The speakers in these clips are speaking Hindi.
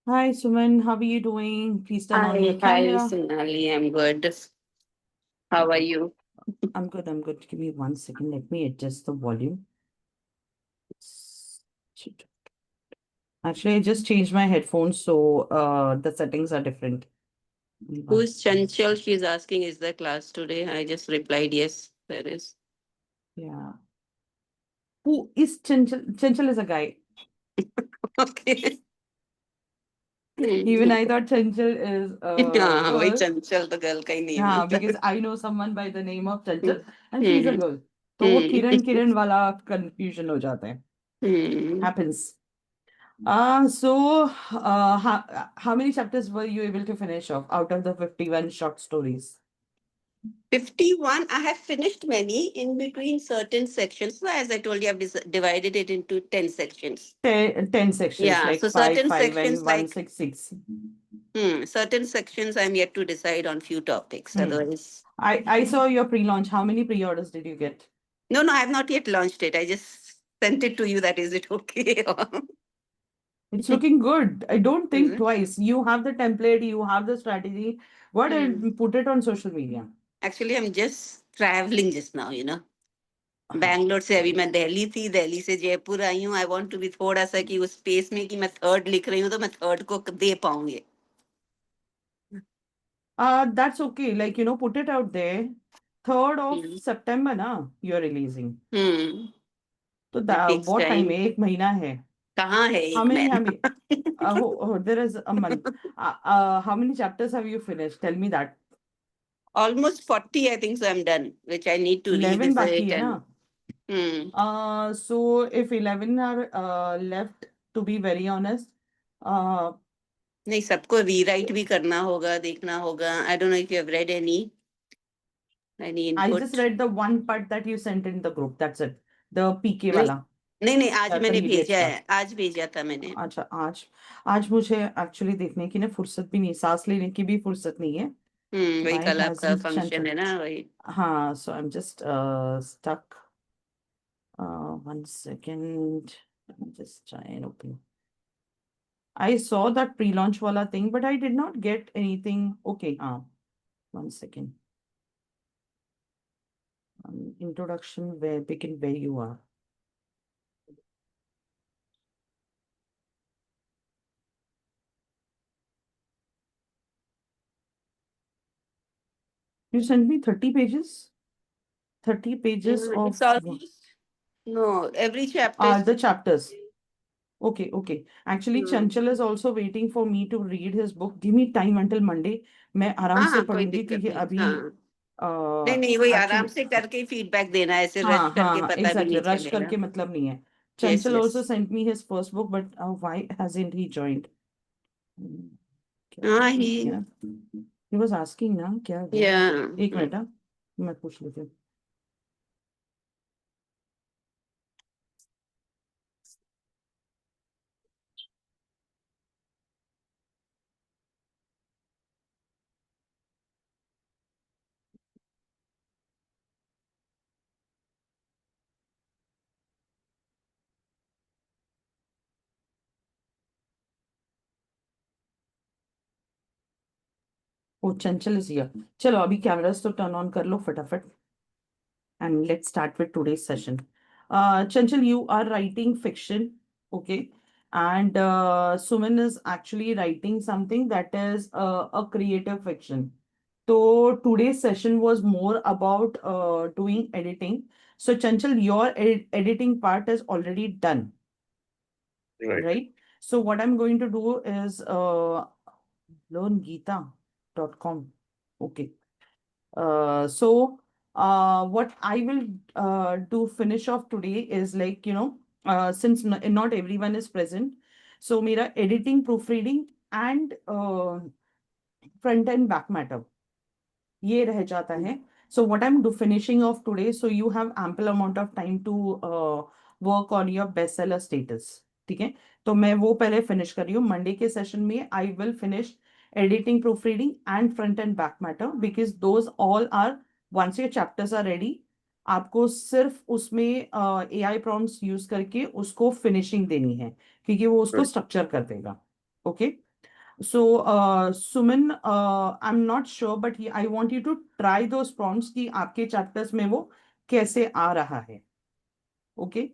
Hi, Suman. How are you doing? Please turn on your Hi, camera. Sonali. I'm good. How are you? I'm good. I'm good. Give me 1 second. Let me adjust the volume. Shit. Actually, I just changed my headphones, so the settings are different. Give me one Who's second. Chanchal? She's asking, is there class today? I just replied, yes, there is. Yeah. Who is Chanchal? Chanchal is a guy. Okay. Even I thought Chanchal is a हाँ वही girl. चंचल तो गर्ल का ही नेम Yeah, होता because है I know someone by the name of Chanchal and she's a hmm girl. तो वो हम्म किरण वाला confusion हो जाता है. हम्म Happens. How many chapters were you able to finish off out of the 51 short stories? 51. I have finished many in between certain sections. So as I told you, I've divided it into 10 sections. 10 sections, Yeah, like so 5, certain 5, and sections one, like 6, 6. certain sections I'm yet to decide on few topics. Hmm. Otherwise, I saw your pre-launch. How many pre-orders did you get? no, I have not yet launched it. I just sent it to you. That is it okay? It's looking good. I don't think Mm, twice. You have the template, you have the strategy. What mm. and put it on social media. Actually, I'm just traveling just now. हाँ, बैंगलोर से अभी मैं दिल्ली थी, दिल्ली से जयपुर आई हूँ. आई वांट टू बी थोड़ा सा कि उस स्पेस में कि मैं थर्ड लिख रही हूँ तो मैं थर्ड को दे पाऊंगी. that's okay. Like, put it out there. 3rd of hmm September, na, you're releasing. हम्म. तो इट टेक्स बहुत टाइम टाइम. है, 1 महीना है. कहाँ है How एक many have you? महीना? There is a month. How many chapters have you finished? Tell me that. Almost 40, I think, so I'm done, which I need to 11 बाकी revisit है ना? and hmm. So if 11 are left, to be very honest, uh, नहीं, सबको रीराइट भी करना होगा, देखना होगा. आई don't know if you have read any I just input. read the one part that you sent in the group. That's it. The PK नहीं वाला, नहीं नहीं, आज मैंने percentages भेजा का. है, आज भेजा था मैंने. अच्छा, आज मुझे एक्चुअली देखने की ना फुर्सत भी नहीं, सांस लेने की भी फुर्सत नहीं है. वही My कल आपका husband फंक्शन Chanchal. है ना, वही. हाँ, so I'm just stuck. 1 second. Let me just try and open. I saw that pre-launch wala thing, but I did not get anything. Okay, 1 second. Introduction, where begin where you are. You sent me 30 pages? 30 pages it's of almost, no, every chapter. the chapters. Okay, okay. Actually, हाँ Chanchal is also waiting for me to read his book. Give me time until Monday. मैं आराम से हाँ, कोई पढ़ूंगी दिक्कत क्योंकि नहीं. अभी हाँ नहीं नहीं, वही आराम एक्चुअली से करके फीडबैक देना है, ऐसे रश हाँ करके हाँ पता भी एग्जैक्टली नहीं रश चलेगा. करके मतलब नहीं है. Yes Chanchal yes. also sent me his first book, but why hasn't he joined? Hmm, क्या हाँ हुआ ही. क्या? He was asking ना क्या हुआ? या. एक मिनट, हाँ, मैं पूछ लेती हूँ. वो चंचल इज हियर. चलो अभी कैमरास तो टर्न ऑन कर लो फटाफट. And let's start with today's session. Chanchal, you are writing fiction, okay? And Suman is actually writing something that is a creative fiction. So today's session was more about doing editing. So Chanchal, your editing part is already done, Right. right? So what I'm going to do is learngeeta.com. Okay. What I will do finish off today is like, since not everyone is present, so mera editing, proofreading and front and back matter ये रह जाता है. So what I'm do finishing off today, so you have ample amount of time to work on your bestseller status. ठीक है, तो मैं वो पहले फिनिश कर रही हूँ. मंडे के सेशन में I will finish editing, proofreading and front and back matter because those all are, once your chapters are ready, आपको सिर्फ उसमें AI प्रॉम्प्ट्स यूज करके उसको फिनिशिंग देनी है, क्योंकि वो उसको right. स्ट्रक्चर कर देगा. Okay. So, Suman, I'm not sure, but I want you to try those prompts कि आपके chapters में वो कैसे आ रहा है. Okay,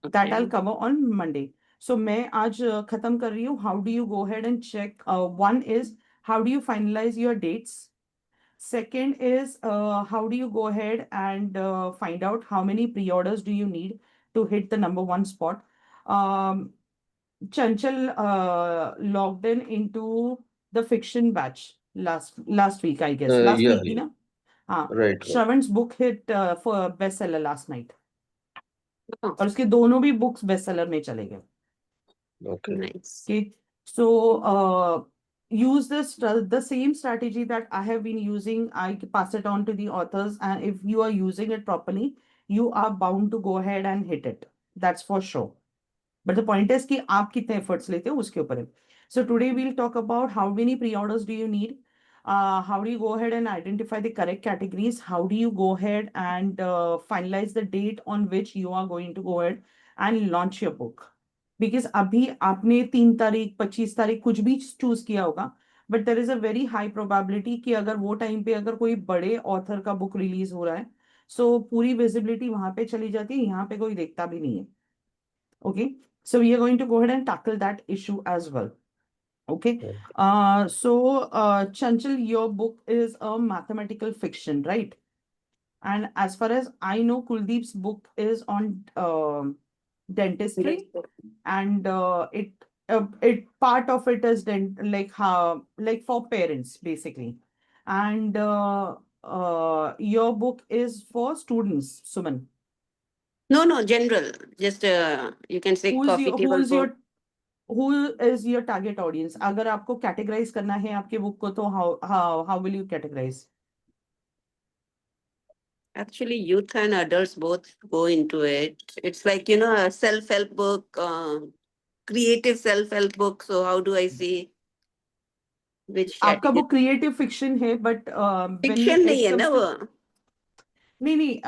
that I'll Okay. cover on Monday. So मैं आज खत्म कर रही हूँ. How do you go ahead and check? One is how do you finalize your dates? Second is how do you go ahead and find out how many pre-orders do you need to hit the number one spot? Um, Chanchal logged in into the fiction batch last week, I guess. Last Yeah, week, yeah. Dina? हाँ. Right, right. Shravan's book hit for bestseller last night. Oh, और उसके दोनों भी बुक्स बेस्टसेलर में चले गए. Okay. nice. Okay. So use the same strategy that I have been using. I pass it on to the authors, and if you are using it properly, you are bound to go ahead and hit it. That's for sure. But the point is कि आप कितने efforts लेते हो उसके ऊपर है. So today we'll talk about how many pre-orders do you need. How do you go ahead and identify the correct categories? How do you go ahead and finalize the date on which you are going to go ahead and launch your book? Because अभी आपने 3 तारीख 25 तारीख कुछ भी चूज किया होगा, but there is a very high probability कि अगर वो टाइम पे अगर कोई बड़े ऑथर का बुक रिलीज हो रहा है, सो पूरी विजिबिलिटी वहां पे चली जाती है, यहाँ पे कोई देखता भी नहीं है. Okay, so we are going to go ahead and tackle that issue as well. Okay, Okay. so Chanchal, your book is a mathematical fiction, right? And as far as I know, Kuldeep's book is on dentistry, and it part of it is like how like for parents basically, and your book is for students, Suman. No, no, general. Just you can say Who is coffee your who table is book. your who is your target audience? अगर आपको categorize करना है आपके book को, तो how will you categorize? Actually, youth and adults both go into it. It's like, you know, a self-help book, creative self-help book. So how do I say which आपका category? book creative fiction है, but when Fiction it नहीं है ना comes वो. to नहीं नहीं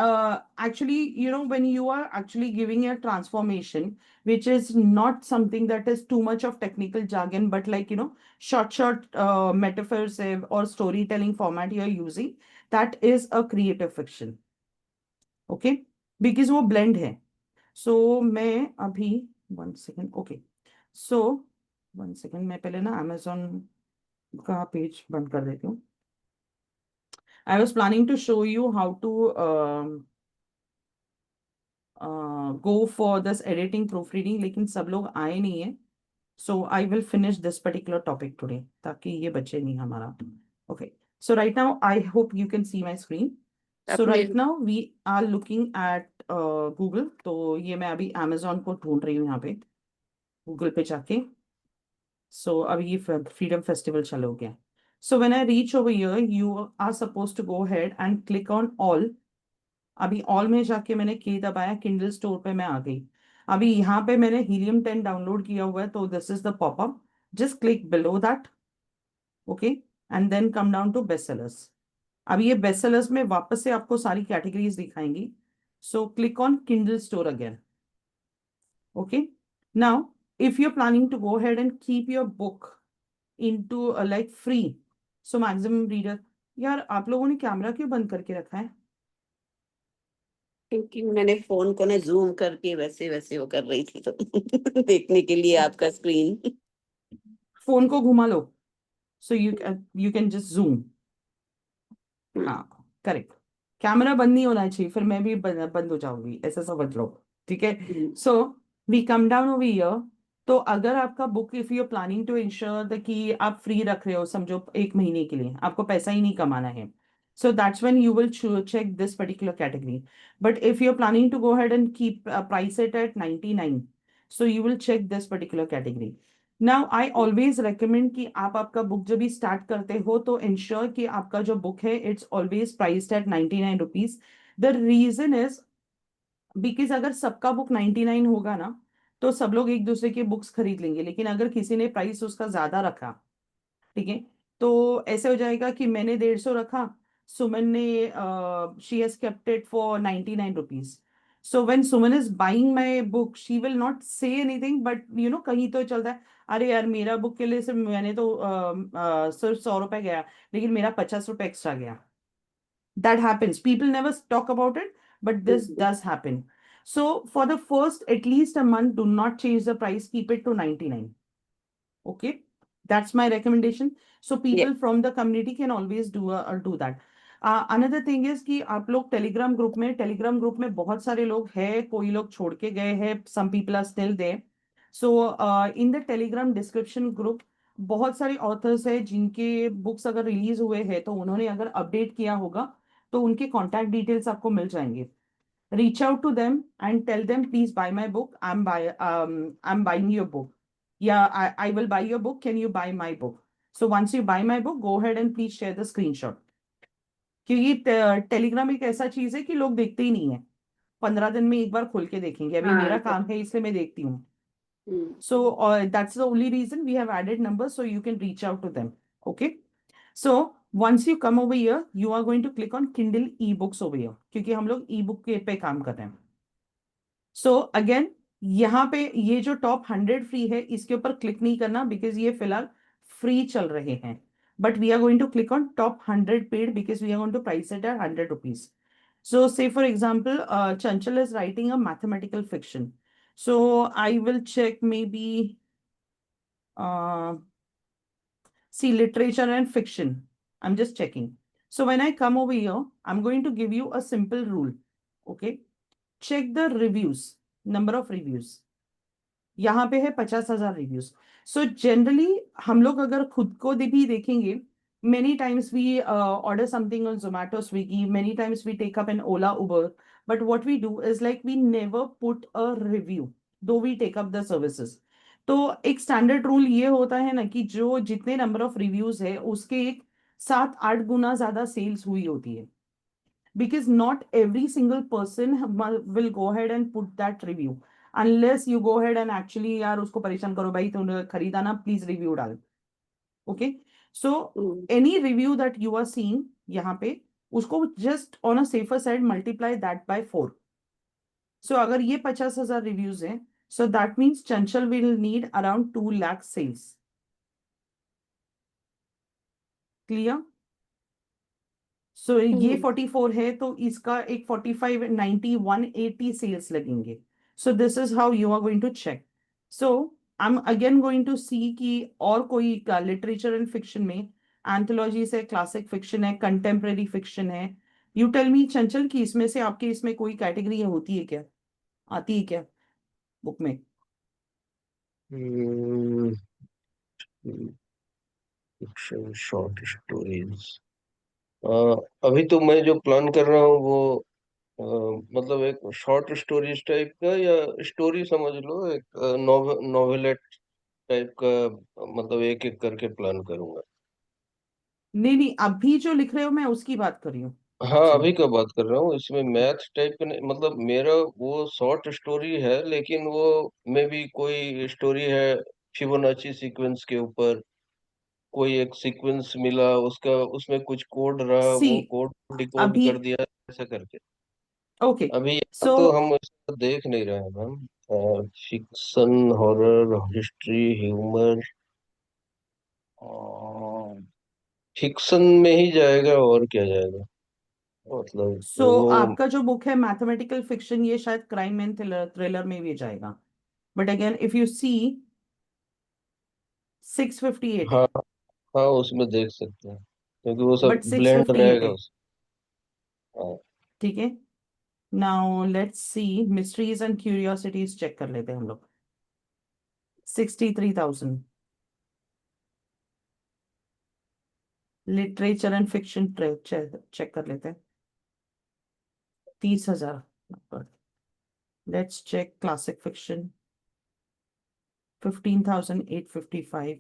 actually, when you are actually giving a transformation, which is not something that is too much of technical jargon, but like short metaphors or storytelling format you are using, that is a creative fiction. Okay, because वो blend है. So मैं अभी 1 second. Okay, so 1 second, मैं पहले ना Amazon का पेज बंद कर देती हूँ. I was planning to show you how to go for this editing proofreading, लेकिन सब लोग आए नहीं है. So I will finish this particular topic today ताकि ये बचे नहीं हमारा. Okay, so right now I hope you can see my screen. So अपने right now we are looking at Google. तो ये मैं अभी Amazon को ढूंढ रही हूँ यहाँ पे Google पे जाके. So अभी ये Freedom Festival चालू हो गया. So when I reach over here, you are supposed to go ahead and click on all. अभी ऑल में जाके मैंने की दबाया, किंडल स्टोर पे मैं आ गई. अभी यहाँ पे मैंने हीलियम 10 डाउनलोड किया हुआ है, तो this is the popup. Just click below that. Okay, and then come down to best sellers. अभी ये बेस्ट सेलर्स में वापस से आपको सारी कैटेगरीज दिखाएंगी. So click on Kindle store again. Okay, now if you're planning to go ahead and keep your book into like free, so maximum reader. यार आप लोगों ने कैमरा क्यों बंद करके रखा है? क्योंकि मैंने फोन को ना जूम करके वैसे वैसे वो कर रही थी तो देखने के लिए आपका स्क्रीन. फोन को घुमा लो, so you can just zoom. हाँ, करेक्ट. कैमरा बंद नहीं होना चाहिए, फिर मैं भी बंद हो जाऊंगी, ऐसा समझ लो. ठीक है. So we come down over here. तो अगर आपका book, if you are planning to ensure the कि आप फ्री रख रहे हो, समझो 1 महीने के लिए आपको पैसा ही नहीं कमाना है, so that's when you will check this particular category. But if you're planning to go ahead and keep price it at 99, so you will check this particular category. Now I always recommend कि आप आपका बुक जब भी स्टार्ट करते हो तो इंश्योर कि आपका जो बुक है it's always priced at 99 rupees. The reason is because अगर सबका बुक 99 होगा ना, तो सब लोग एक दूसरे के बुक्स खरीद लेंगे, लेकिन अगर किसी ने प्राइस उसका ज्यादा रखा, ठीक है, तो ऐसे हो जाएगा कि मैंने 150 रखा, Suman ne, she has kept it for 99 rupees. So when Suman is buying my book, she will not say anything, but कहीं तो चलता है, अरे यार मेरा बुक के लिए सिर्फ मैंने तो सिर्फ 100 रुपए गया, लेकिन मेरा 50 रुपए एक्स्ट्रा गया. That happens. People never talk about it, but this Mhm. does happen. So for the first at least a month, do not change the price. Keep it to 99. Okay, that's my recommendation. So Yeah. people from the community can always do that. Another thing is कि आप लोग टेलीग्राम ग्रुप में बहुत सारे लोग हैं, कोई लोग छोड़ के गए हैं, some people are still there. So in the Telegram description group बहुत सारे ऑथर्स हैं जिनके बुक्स अगर रिलीज हुए हैं तो उन्होंने अगर अपडेट किया होगा तो उनके कॉन्टैक्ट डिटेल्स आपको मिल जाएंगे. Reach out to them and tell them, please buy my book. I'm buying your book. Yeah, I will buy your book. Can you buy my book? So once you buy my book, go ahead and please share the screenshot. क्योंकि टेलीग्राम एक ऐसा चीज है कि लोग देखते ही नहीं है, 15 दिन में एक बार खोल के देखेंगे. अभी हाँ, मेरा काम है इसलिए मैं देखती हूँ. हम्म, So that's the only reason we have added numbers so you can reach out to them. Okay. So once you come over here, you are going to click on Kindle ebooks over here क्योंकि हम लोग ebook के पे काम कर रहे हैं. सो अगेन यहाँ पे ये जो टॉप 100 फ्री है इसके ऊपर क्लिक नहीं करना बिकॉज ये फिलहाल फ्री चल रहे हैं. But we are going to click on top 100 paid because we are going to price it at 100 rupees. So say for example, Chanchal is writing a mathematical fiction. So I will check maybe uh, see literature and fiction. I'm just checking. So when I come over here, I'm going to give you a simple rule. Okay. Check the reviews, number of reviews. यहाँ पे है 50,000 रिव्यूज. सो जनरली हम लोग अगर खुद को भी देखेंगे, many times we order something on Zomato Swiggy, many times we take up an Ola Uber, but what we do is like we never put a review though we take up the services. तो एक स्टैंडर्ड रूल ये होता है ना कि जो जितने नंबर ऑफ रिव्यूज है उसके एक 7-8 गुना ज्यादा सेल्स हुई होती है. Because not every single person will go ahead and put that review unless you go ahead and actually यार उसको परेशान करो भाई तुमने खरीदा ना प्लीज रिव्यू डाल. Okay. So hmm, any review that you are seeing यहाँ पे उसको just on a safer side multiply that by 4. So अगर ये 50,000 रिव्यूज हैं so that means Chanchal will need around 2 lakh sales. Clear. So ये हम्म, 44 है तो इसका एक 45, 90, 180 सेल्स लगेंगे. So this is how you are going to check. So I am again going to see कि और कोई लिटरेचर एंड फिक्शन में एंथोलॉजीज है, क्लासिक फिक्शन है, कंटेम्प्रेरी फिक्शन है. यू टेल मी चंचल कि इसमें से आपके इसमें कोई कैटेगरी होती है क्या, आती है क्या बुक में. Fiction short stories. अभी तो मैं जो प्लान कर रहा हूँ वो अ, मतलब एक शॉर्ट स्टोरीज टाइप का या स्टोरी समझ लो, एक नॉवेलेट टाइप का, मतलब एक एक करके प्लान करूंगा। नहीं नहीं, अभी जो लिख रहे हो मैं उसकी बात कर रही हूँ हाँ, एक्चुअली. अभी का बात कर रहा हूँ। इसमें मैथ टाइप का नहीं, मतलब मेरा वो शॉर्ट स्टोरी है, लेकिन वो मे भी कोई स्टोरी है फिबोनाची सीक्वेंस के ऊपर। कोई एक सीक्वेंस मिला, उसका उसमें कुछ कोड रहा, सी वो कोड डिकोड अभी कर दिया, ऐसा करके। ओके. अभी यहाँ सो तो हम इसको देख नहीं रहे हैं ma'am. Fiction, horror, history, humour, fiction में ही जाएगा और क्या जाएगा, मतलब सो वो। आपका जो बुक है मैथमेटिकल फिक्शन ये शायद क्राइम एंड थ्रिलर में भी जाएगा. But again if you see 658 हाँ, है. हाँ, उसमें देख सकते हैं क्योंकि वो सब but six blend fifty eight रहेगा है. उस। हाँ। ठीक है. Now let's see mysteries and curiosities check कर लेते हैं हम लोग. 63,000. लिटरेचर एंड फिक्शन चेक कर लेते हैं. 30,000. Let's check classic fiction. 15,855.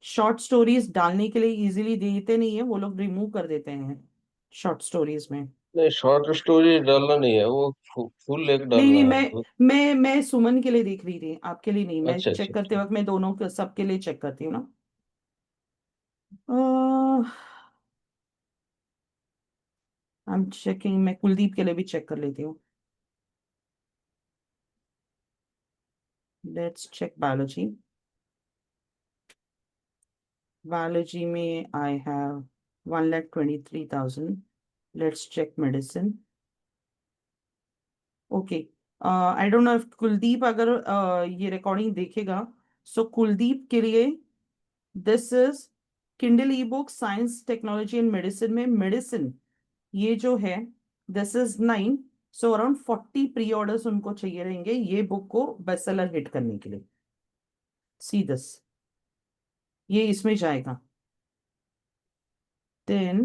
Short stories डालने के लिए इजीली देते नहीं है वो लोग, रिमूव कर देते हैं शॉर्ट स्टोरीज में. नहीं, शॉर्ट स्टोरी डालना नहीं है, वो फुल एक नहीं डालना नहीं, है। मैं सुमन के लिए देख रही थी, आपके लिए नहीं. मैं अच्छा, अच्छा, चेक करते अच्छा। वक्त मैं दोनों सबके लिए चेक करती हूँ ना. अह, आई एम चेकिंग, मैं कुलदीप के लिए भी चेक कर लेती हूँ. Let's check biology. बायोलॉजी में I have 1,23,000. Let's check medicine. Okay, I don't know if Kuldeep अगर ये रिकॉर्डिंग देखेगा. सो कुलदीप के लिए this is Kindle e book science technology and medicine में मेडिसिन ये जो है this is 9. So around 40 pre orders उनको चाहिए रहेंगे ये बुक को बेस्ट सेलर हिट करने के लिए. सी दिस, ये इसमें जाएगा. देन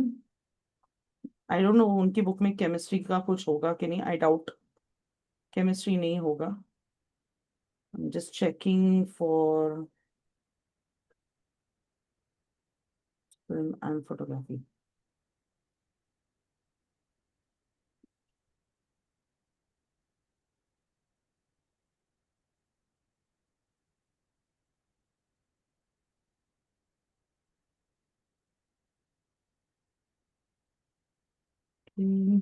आई डोंट नो उनकी बुक में केमिस्ट्री का कुछ होगा कि नहीं. आई डाउट केमिस्ट्री नहीं होगा. I'm just checking for film and photography. Hmm.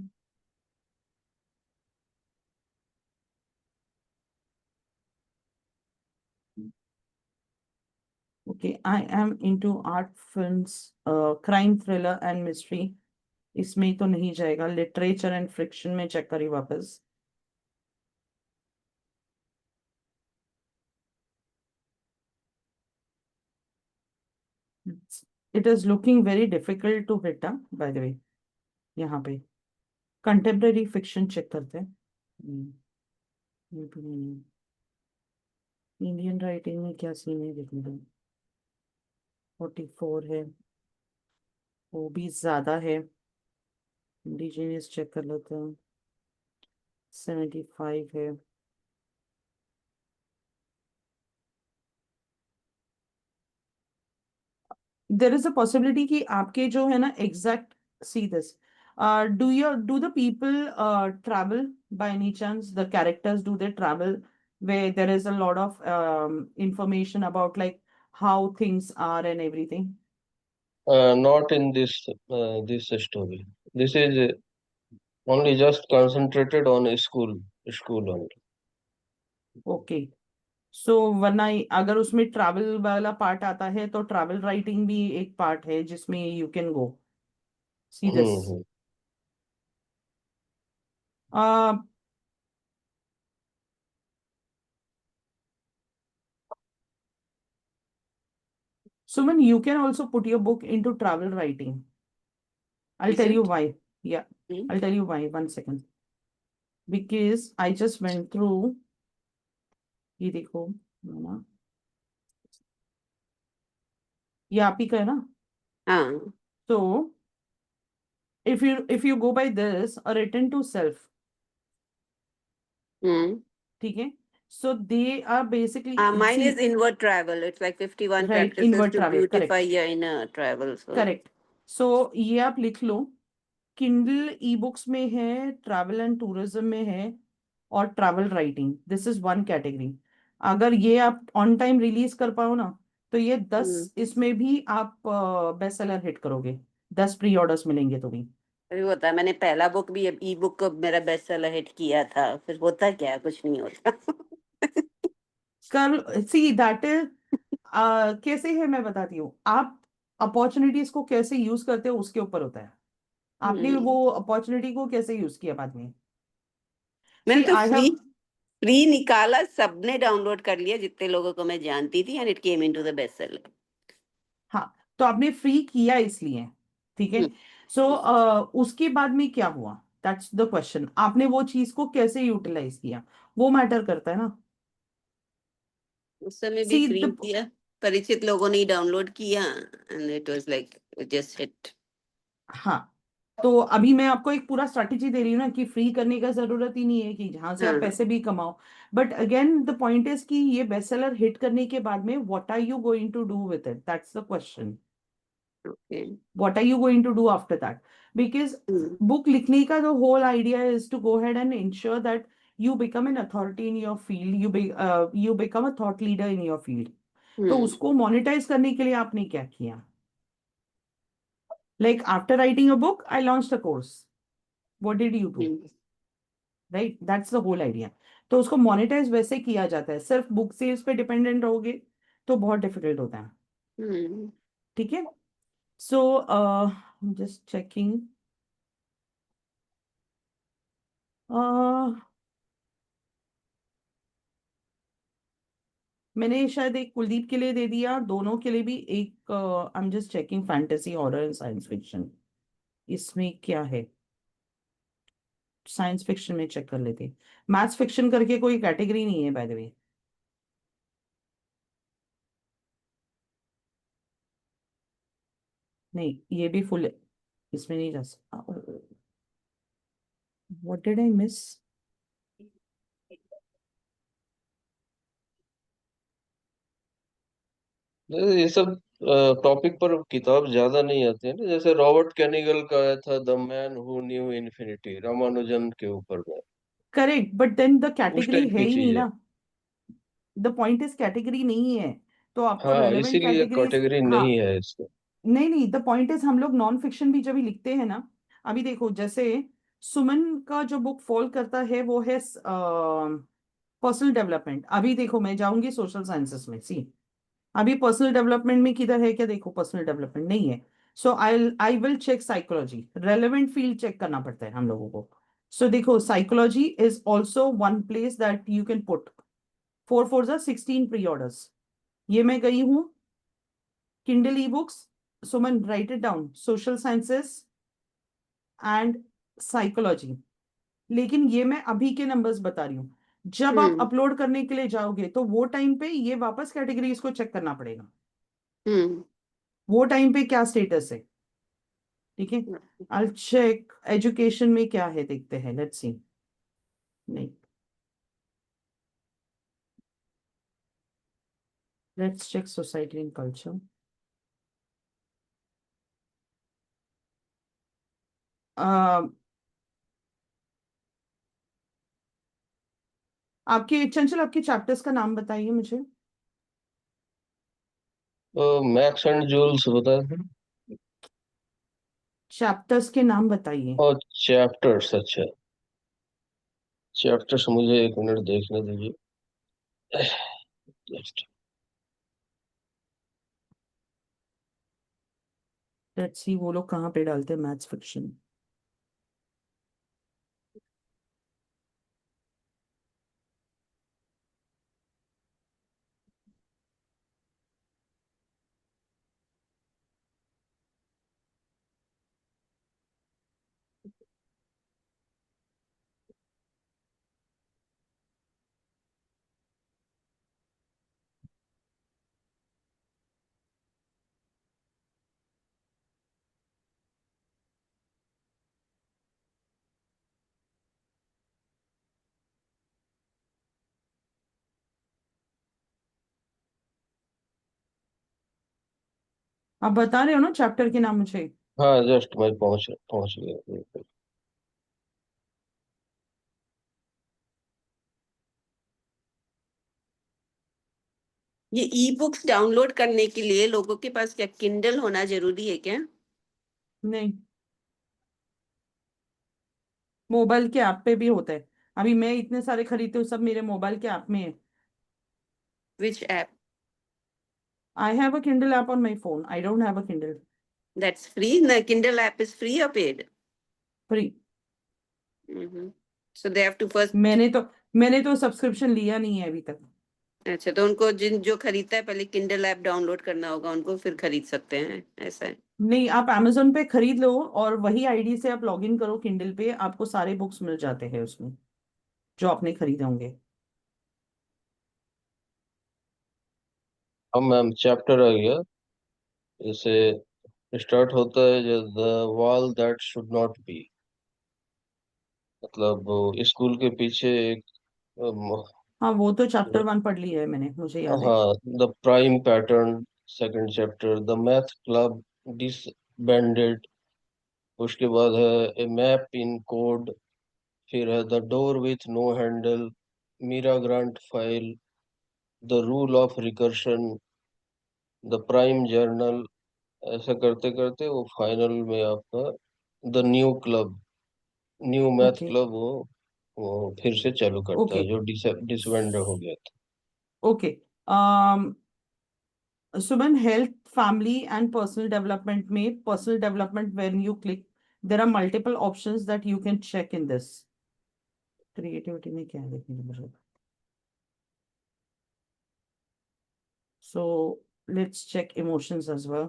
Okay, I am into art films, crime thriller and mystery. इसमें तो नहीं जाएगा. लिटरेचर एंड फ्रिक्शन में चेक करी वापस. It is looking very difficult to hit, by the way. यहाँ पे कंटेम्प्रेरी फिक्शन चेक करते हैं. इंडियन राइटिंग में क्या सीन है देखने दो. 44 है, वो भी ज्यादा है. इंडिजीनियस चेक कर लेते हैं. 75 है. देर इज अ पॉसिबिलिटी कि आपके जो है ना exact see this. Do the people travel by any chance, the characters do they travel where there is a lot of information about like how things are and everything? Not in this story. This is only just concentrated on school only. Okay, so वरना अगर उसमें ट्रैवल वाला पार्ट आता है तो ट्रैवल राइटिंग भी एक पार्ट है जिसमें you can go see this. Hmm. Suman, you can also put your book into travel writing. I'll Is tell you it? why. Yeah, Hmm? I'll tell you why. 1 second. Because I just went through. ये देखो मामा, ये आप ही का है ना. हाँ. So if you go by this, a written to self, Hmm. ठीक है. So they are basically Mine is see, inward travel. It's like 51 right, practices inward to travel, beautify correct, your inner travel. So, correct. So ये आप लिख लो. किंडल ई बुक्स में है, ट्रैवल एंड टूरिज्म में है, और travel writing. This is one category. अगर ये आप ऑन टाइम रिलीज कर पाओ ना तो ये 10 hmm. इसमें भी आप बेस्ट सेलर हिट करोगे. 10 प्री ऑर्डर्स मिलेंगे तो भी. अभी होता है, मैंने पहला बुक भी ई बुक को मेरा बेस्ट सेलर हिट किया था, फिर होता क्या है, कुछ नहीं होता. कर सी दैट इज कैसे है मैं बताती हूँ. आप अपॉर्चुनिटीज को कैसे यूज करते हो उसके ऊपर होता है. आपने हम्म. वो अपॉर्चुनिटी को कैसे यूज किया बाद में. मैंने सी तो आई फ्री हैव. फ्री निकाला, सबने डाउनलोड कर लिया जितने लोगों को मैं जानती थी, and it came into the best seller. हाँ, तो आपने फ्री किया इसलिए, ठीक है. सो उसके बाद में क्या हुआ, दैट्स द क्वेश्चन. आपने वो चीज को कैसे यूटिलाइज किया, वो मैटर करता है ना. उस समय भी सी फ्री द किया, परिचित लोगों ने डाउनलोड किया, and it was like just hit. हाँ, तो अभी मैं आपको एक पूरा स्ट्रैटेजी दे रही हूँ ना कि फ्री करने का जरूरत ही नहीं है कि जहां से आप हाँ. पैसे भी कमाओ. But again the point is कि ये बेस्ट सेलर हिट करने के बाद में what are you going to do with it, that's the question. Okay. What are you going to do after that? Because book लिखने का the whole idea is to go ahead and ensure that you become an authority in your field, you become a thought leader in your field. तो उसको monetize करने के लिए आपने क्या किया? Like after writing a book, I launched a course. What did you do, hmm, right? That's the whole idea. तो उसको मोनेटाइज वैसे किया जाता है, सिर्फ बुक सेल्स पे डिपेंडेंट रहोगे तो बहुत डिफिकल्ट होता है। हम्म, ठीक है। सो जस्ट चेकिंग, मैंने शायद एक कुलदीप के लिए दे दिया, दोनों के लिए भी एक। आई am just checking fantasy, horror and science fiction, इसमें क्या है। साइंस फिक्शन में चेक कर लेते। मैथ्स फिक्शन करके कोई कैटेगरी नहीं है बाय द वे। नहीं, ये भी फुल, इसमें नहीं जा सकता। What did I miss? ये सब टॉपिक पर किताब ज्यादा नहीं आती है ना, जैसे रॉबर्ट कैनिगल का आया था the man who knew infinity, Ramanujan के ऊपर में, करेक्ट, बट देन द उस कैटेगरी टाइप है की ही नहीं चीज है। ना। द पॉइंट इज कैटेगरी नहीं है, तो आपको हाँ, रेलेवेंट इसीलिए कैटेगरीज। कैटेगरी हाँ, नहीं है इसका। नहीं नहीं, द पॉइंट इज हम लोग नॉन फिक्शन भी जब भी लिखते हैं ना, अभी देखो जैसे सुमन का जो बुक फॉल करता है वो है पर्सनल डेवलपमेंट। अभी देखो मैं जाऊंगी सोशल साइंसेस में, सी अभी पर्सनल डेवलपमेंट में किधर है क्या, देखो पर्सनल डेवलपमेंट नहीं है। So I will check psychology, relevant field check करना पड़ता है हम लोगों को। सो देखो psychology is also one place that you can put. 4 4 16 pre orders, ये मैं गई हूँ। Kindle e books, Suman write it down, social sciences and psychology. लेकिन ये मैं अभी के नंबर्स बता रही हूँ, जब आप हम्म, अपलोड करने के लिए जाओगे तो वो टाइम पे ये वापस कैटेगरीज को चेक करना पड़ेगा, हम्म, वो टाइम पे क्या स्टेटस है। ठीक है। आई चेक एजुकेशन में क्या है, देखते हैं, लेट्स सी। नहीं, let's check society and culture. आपके चंचल, आपके चैप्टर्स का नाम बताइए मुझे। मैक्स एंड जूल्स बताया था। चैप्टर्स के नाम बताइए। और चैप्टर्स, अच्छा, चैप्टर्स मुझे एक मिनट देखने दीजिए। Just- लेट्स सी वो लोग कहाँ पे डालते हैं मैथ्स फिक्शन। आप बता रहे हो ना चैप्टर के नाम मुझे। हाँ, जस्ट मैं पहुंच पहुंच गया। ये ई बुक्स डाउनलोड करने के लिए लोगों के पास क्या किंडल होना जरूरी है क्या? नहीं, मोबाइल के ऐप पे भी होता है। अभी मैं इतने सारे खरीदती हूँ, सब मेरे मोबाइल के ऐप में है। Which app? I have a Kindle app on my phone, I don't have a Kindle. That's free ना? किंडल ऐप इज फ्री और paid? Free. So they have to first. मैंने तो सब्सक्रिप्शन लिया नहीं है अभी तक। अच्छा, तो उनको जो खरीदता है पहले किंडल ऐप डाउनलोड करना होगा उनको, फिर खरीद सकते हैं, ऐसा है? नहीं, आप amazon पे खरीद लो और वही आईडी से आप लॉग इन करो किंडल पे, आपको सारे बुक्स मिल जाते हैं उसमें जो आपने खरीदे होंगे। अब मैम चैप्टर आ गया। जैसे स्टार्ट होता है जो the wall that should not be, मतलब वो स्कूल के पीछे एक हाँ, वो तो चैप्टर 1 पढ़ लिया है मैंने, मुझे याद है। हाँ, the prime pattern, second chapter the math club disbanded. उसके बाद है ए मैप इन कोड। फिर है the door with no handle, Mira Grant file, the rule of recursion, the prime journal. ऐसा करते करते वो फाइनल में आपका the new club. New math okay club वो फिर से चालू करता ओके है, जो डिसबैंड हो गया था। Okay Suman, health, family and personal development में, personal development, when you click there are multiple options that you can check in this. Creativity में क्या है देखने को मुझे। So let's check emotions as well.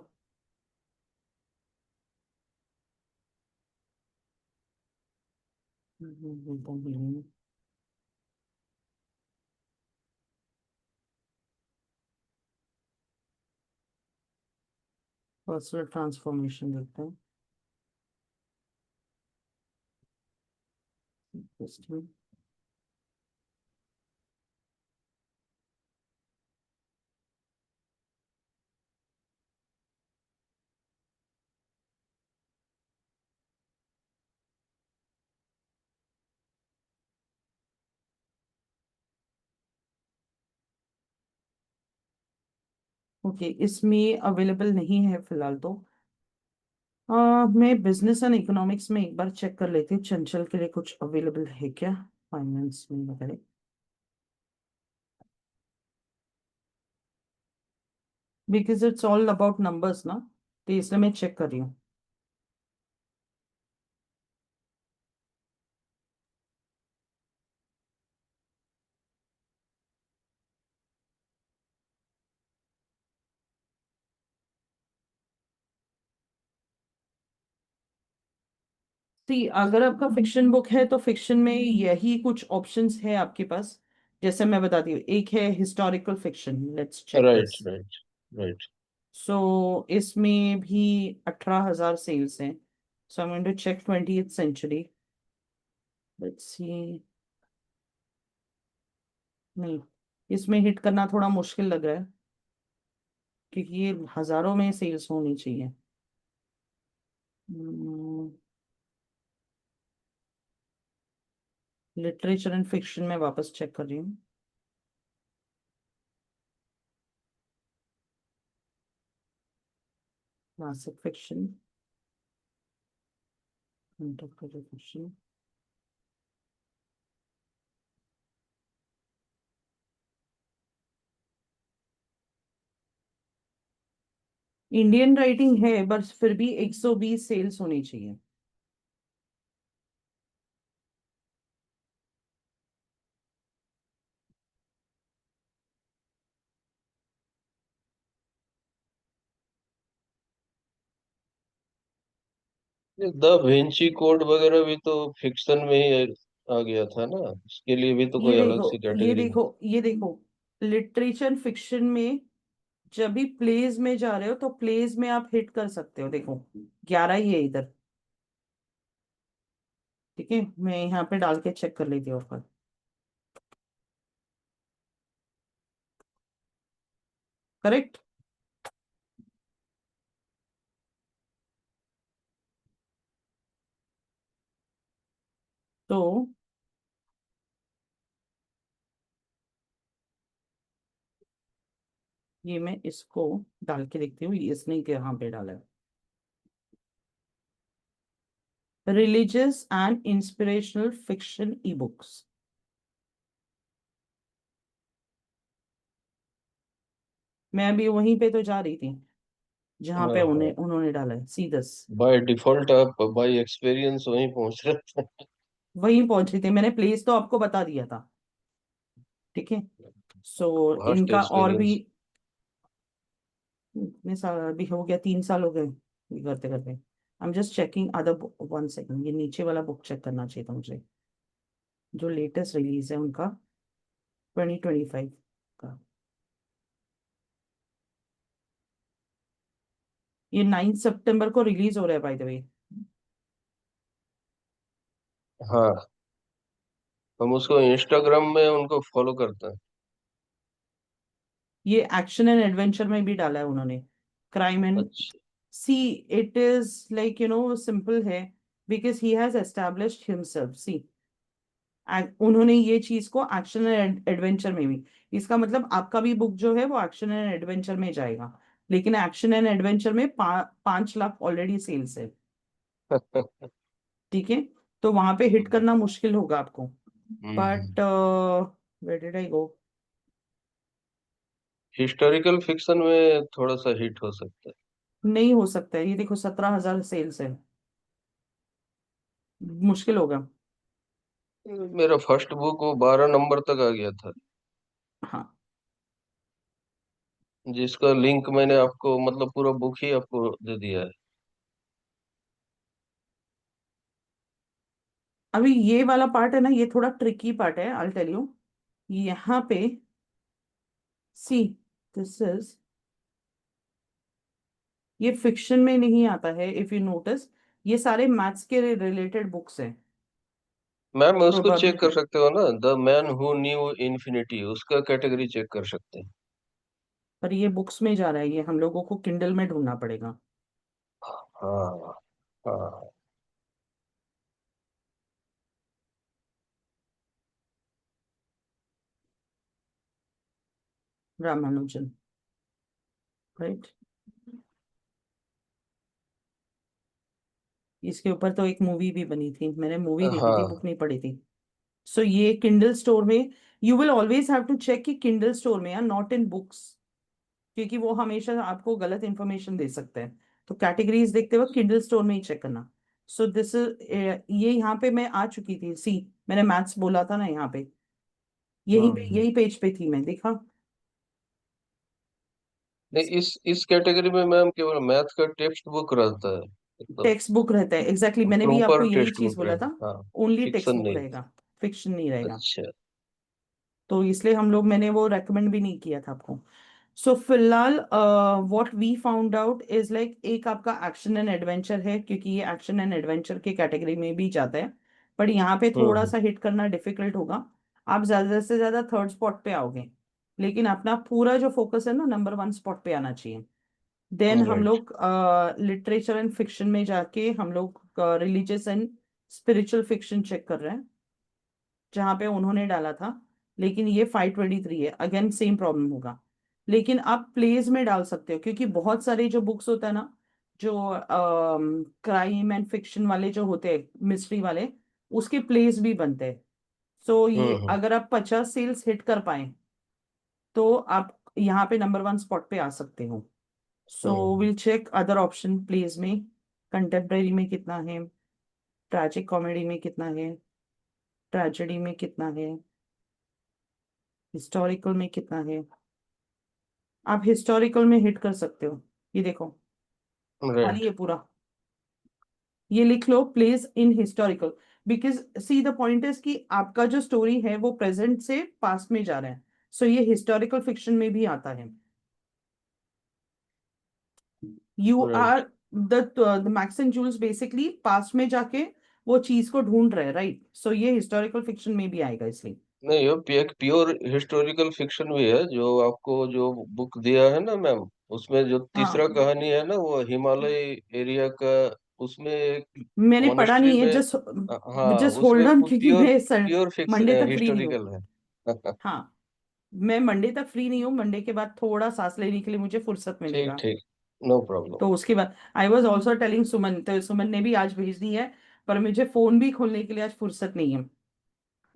Personal transformation देखते हैं। Interesting. ओके, इसमें अवेलेबल नहीं है फिलहाल तो। मैं बिजनेस एंड इकोनॉमिक्स में एक बार चेक कर लेती हूँ, चंचल के लिए कुछ अवेलेबल है क्या, फाइनेंस में वगैरह। Because it's all about numbers ना, तो इसलिए मैं चेक कर रही हूँ। सी, अगर आपका फिक्शन बुक है तो फिक्शन में यही कुछ ऑप्शंस है आपके पास। जैसे मैं बताती हूँ, एक है historical fiction, let's check right this. Right right. So इसमें भी 18,000 सेल्स हैं। So I am going to check 20th century. Let's see. नहीं, इसमें हिट करना थोड़ा मुश्किल लग रहा है, क्योंकि ये हजारों में सेल्स होनी चाहिए। लिटरेचर एंड फिक्शन में वापस चेक कर रही हूँ। Classic fiction, contemporary fiction. Indian writing है, बस फिर भी 120 सेल्स होनी चाहिए। द विंची कोड वगैरह भी तो फिक्शन में ही आ गया था ना, उसके लिए भी तो ये कोई अलग देखो, सी ये कैटेगरी। देखो, ये देखो, लिटरेचर फिक्शन में जब भी प्लेज में जा रहे हो तो प्लेज में आप हिट कर सकते हो, देखो 11 ही है इधर। ठीक है, मैं यहाँ पे डाल के चेक कर लेती हूँ ऑफर। करेक्ट। तो ये मैं इसको डाल के देखती हूँ, इसने कहाँ पे डाला है। Religious and inspirational fiction e books. मैं अभी वहीं पे तो जा रही थी जहां पे हाँ हाँ, उन्हें उन्होंने डाला है, सी दस। बाय डिफॉल्ट आप बाय एक्सपीरियंस वहीं पहुंच रहे थे। वहीं पहुंच रही थी, मैंने प्लेस तो आपको बता दिया था। ठीक है। सो वास्ट इनका और भी एक्सपीरियंस। इतने साल अभी हो गया, 3 साल हो गए ये करते करते। आई am just checking other book, 1 second, ये नीचे वाला बुक चेक करना चाहिए था मुझे, जो लेटेस्ट रिलीज है उनका, 2025 का। ये 9 सितंबर को रिलीज हो रहा है बाय द वे। हाँ, हम उसको इंस्टाग्राम में उनको फॉलो करते हैं। ये एक्शन एंड एडवेंचर में भी डाला है उन्होंने, क्राइम एंड। अच्छा। See, it is like simple है, because he has established himself. See, उन्होंने ये चीज को एक्शन एंड एडवेंचर में भी, इसका मतलब आपका भी बुक जो है वो एक्शन एंड एडवेंचर में जाएगा, लेकिन एक्शन एंड एडवेंचर में 5 लाख ऑलरेडी सेल्स है। ठीक है। तो वहां पे हिट करना मुश्किल होगा आपको। Hmm. But where did I go? Historical fiction में थोड़ा सा हिट हो सकता नहीं हो सकता है, ये देखो 17,000 सेल्स है, मुश्किल होगा। है। मेरा फर्स्ट बुक वो 12 नंबर तक आ गया था, हाँ, जिसका लिंक मैंने आपको मतलब पूरा बुक ही आपको दे दिया है। अभी ये वाला पार्ट है ना, ये थोड़ा ट्रिकी पार्ट है, आई टेल यू। यहाँ पे सी, दिस इज, ये फिक्शन में नहीं आता है, इफ यू नोटिस। ये सारे मैथ्स के रिलेटेड बुक्स हैं। मैम उसको चेक प्रोबेबिलिटी। कर सकते हो ना, the man who knew infinity, उसका कैटेगरी चेक कर सकते हैं। पर ये बुक्स में जा रहा है, ये हम लोगों को किंडल में ढूंढना पड़ेगा। हाँ हाँ। रामानुजन, राइट। इसके ऊपर तो एक मूवी भी बनी थी, मैंने मूवी देखी थी, हाँ। बुक नहीं पढ़ी थी। सो ये किंडल स्टोर में, you will always have to check कि किंडल स्टोर में या नॉट इन बुक्स, क्योंकि वो हमेशा आपको गलत इंफॉर्मेशन दे सकते हैं। तो कैटेगरीज देखते वक्त किंडल स्टोर में ही चेक करना। सो दिस, ये यहाँ पे मैं आ चुकी थी, सी, मैंने मैथ्स बोला था ना यहाँ पे, यही पे, हम्म। यही पेज पे थी मैं, देखा। नहीं, इस कैटेगरी में मैम केवल मैथ का टेक्स्ट बुक रहता है, मतलब टेक्स्ट बुक रहता है, एग्जैक्टली, मैंने भी आपको प्रॉपर यही टेक्स्ट चीज बुक बोला रहे। था। हाँ, ओनली टेक्स्ट फिक्शन बुक नहीं। रहेगा, फिक्शन नहीं रहेगा। अच्छा। तो इसलिए हम लोग, मैंने वो रेकमेंड भी नहीं किया था आपको। सो फिलहाल what we found out is like, एक आपका एक्शन एंड एडवेंचर है, क्योंकि ये एक्शन एंड एडवेंचर के कैटेगरी में भी जाता है। पर यहाँ पे थोड़ा हम्म। सा हिट करना डिफिकल्ट होगा। आप ज्यादा से ज्यादा थर्ड स्पॉट पे आओगे, लेकिन अपना पूरा जो फोकस है ना, नंबर वन स्पॉट पे आना चाहिए। देन हम राइट। लोग लिटरेचर एंड फिक्शन में जाके हम लोग religious and spiritual fiction check कर रहे हैं, जहाँ पे उन्होंने डाला था। लेकिन ये 523 है, अगेन सेम प्रॉब्लम होगा। लेकिन आप प्लेज में डाल सकते हो, क्योंकि बहुत सारे जो बुक्स होता है ना, जो क्राइम एंड फिक्शन वाले जो होते हैं, मिस्ट्री वाले, उसके प्लेज भी बनते हैं। सो ये हम्म। अगर आप 50 सेल्स हिट कर पाए, तो आप यहाँ पे नंबर वन स्पॉट पे आ सकते हो। So hmm. Will check other option places में। कंटेम्प्रेरी में कितना है, ट्रैजिक कॉमेडी में कितना है, ट्रेजेडी में कितना है, हिस्टोरिकल में कितना है। आप हिस्टोरिकल में हिट कर सकते हो, ये देखो, खाली राइट। है पूरा। ये लिख लो, place in historical. Because see the point is कि आपका जो स्टोरी है वो प्रेजेंट से पास्ट में जा रहा है। सो ये हिस्टोरिकल फिक्शन में भी आता है। You are right. The Max and Jules basically past में जाके वो चीज को ढूंढ रहे हैं, राइट। सो ये हिस्टोरिकल फिक्शन में भी आएगा, इसलिए। नहीं, ये एक प्योर हिस्टोरिकल फिक्शन भी है, जो आपको जो बुक दिया है ना मैम, उसमें जो तीसरा हाँ, कहानी है ना, वो हिमालय एरिया का, उसमें एक मैंने पढ़ा मोनेस्ट्री नहीं है, में। जस्ट हाँ, जस्ट होल्ड उसमें ऑन, क्योंकि प्योर मैं सर प्योर फिक्स मंडे तक फ्री नहीं हूँ। हिस्टोरिकल है। हाँ, मैं मंडे तक फ्री नहीं हूँ, मंडे के बाद थोड़ा सांस लेने के लिए मुझे फुर्सत ठीक मिलेगा। ठीक। No problem. तो उसके बाद I was also telling Suman, तो सुमन ने भी आज भेज दी है, पर मुझे फोन भी खोलने के लिए आज फुर्सत नहीं है।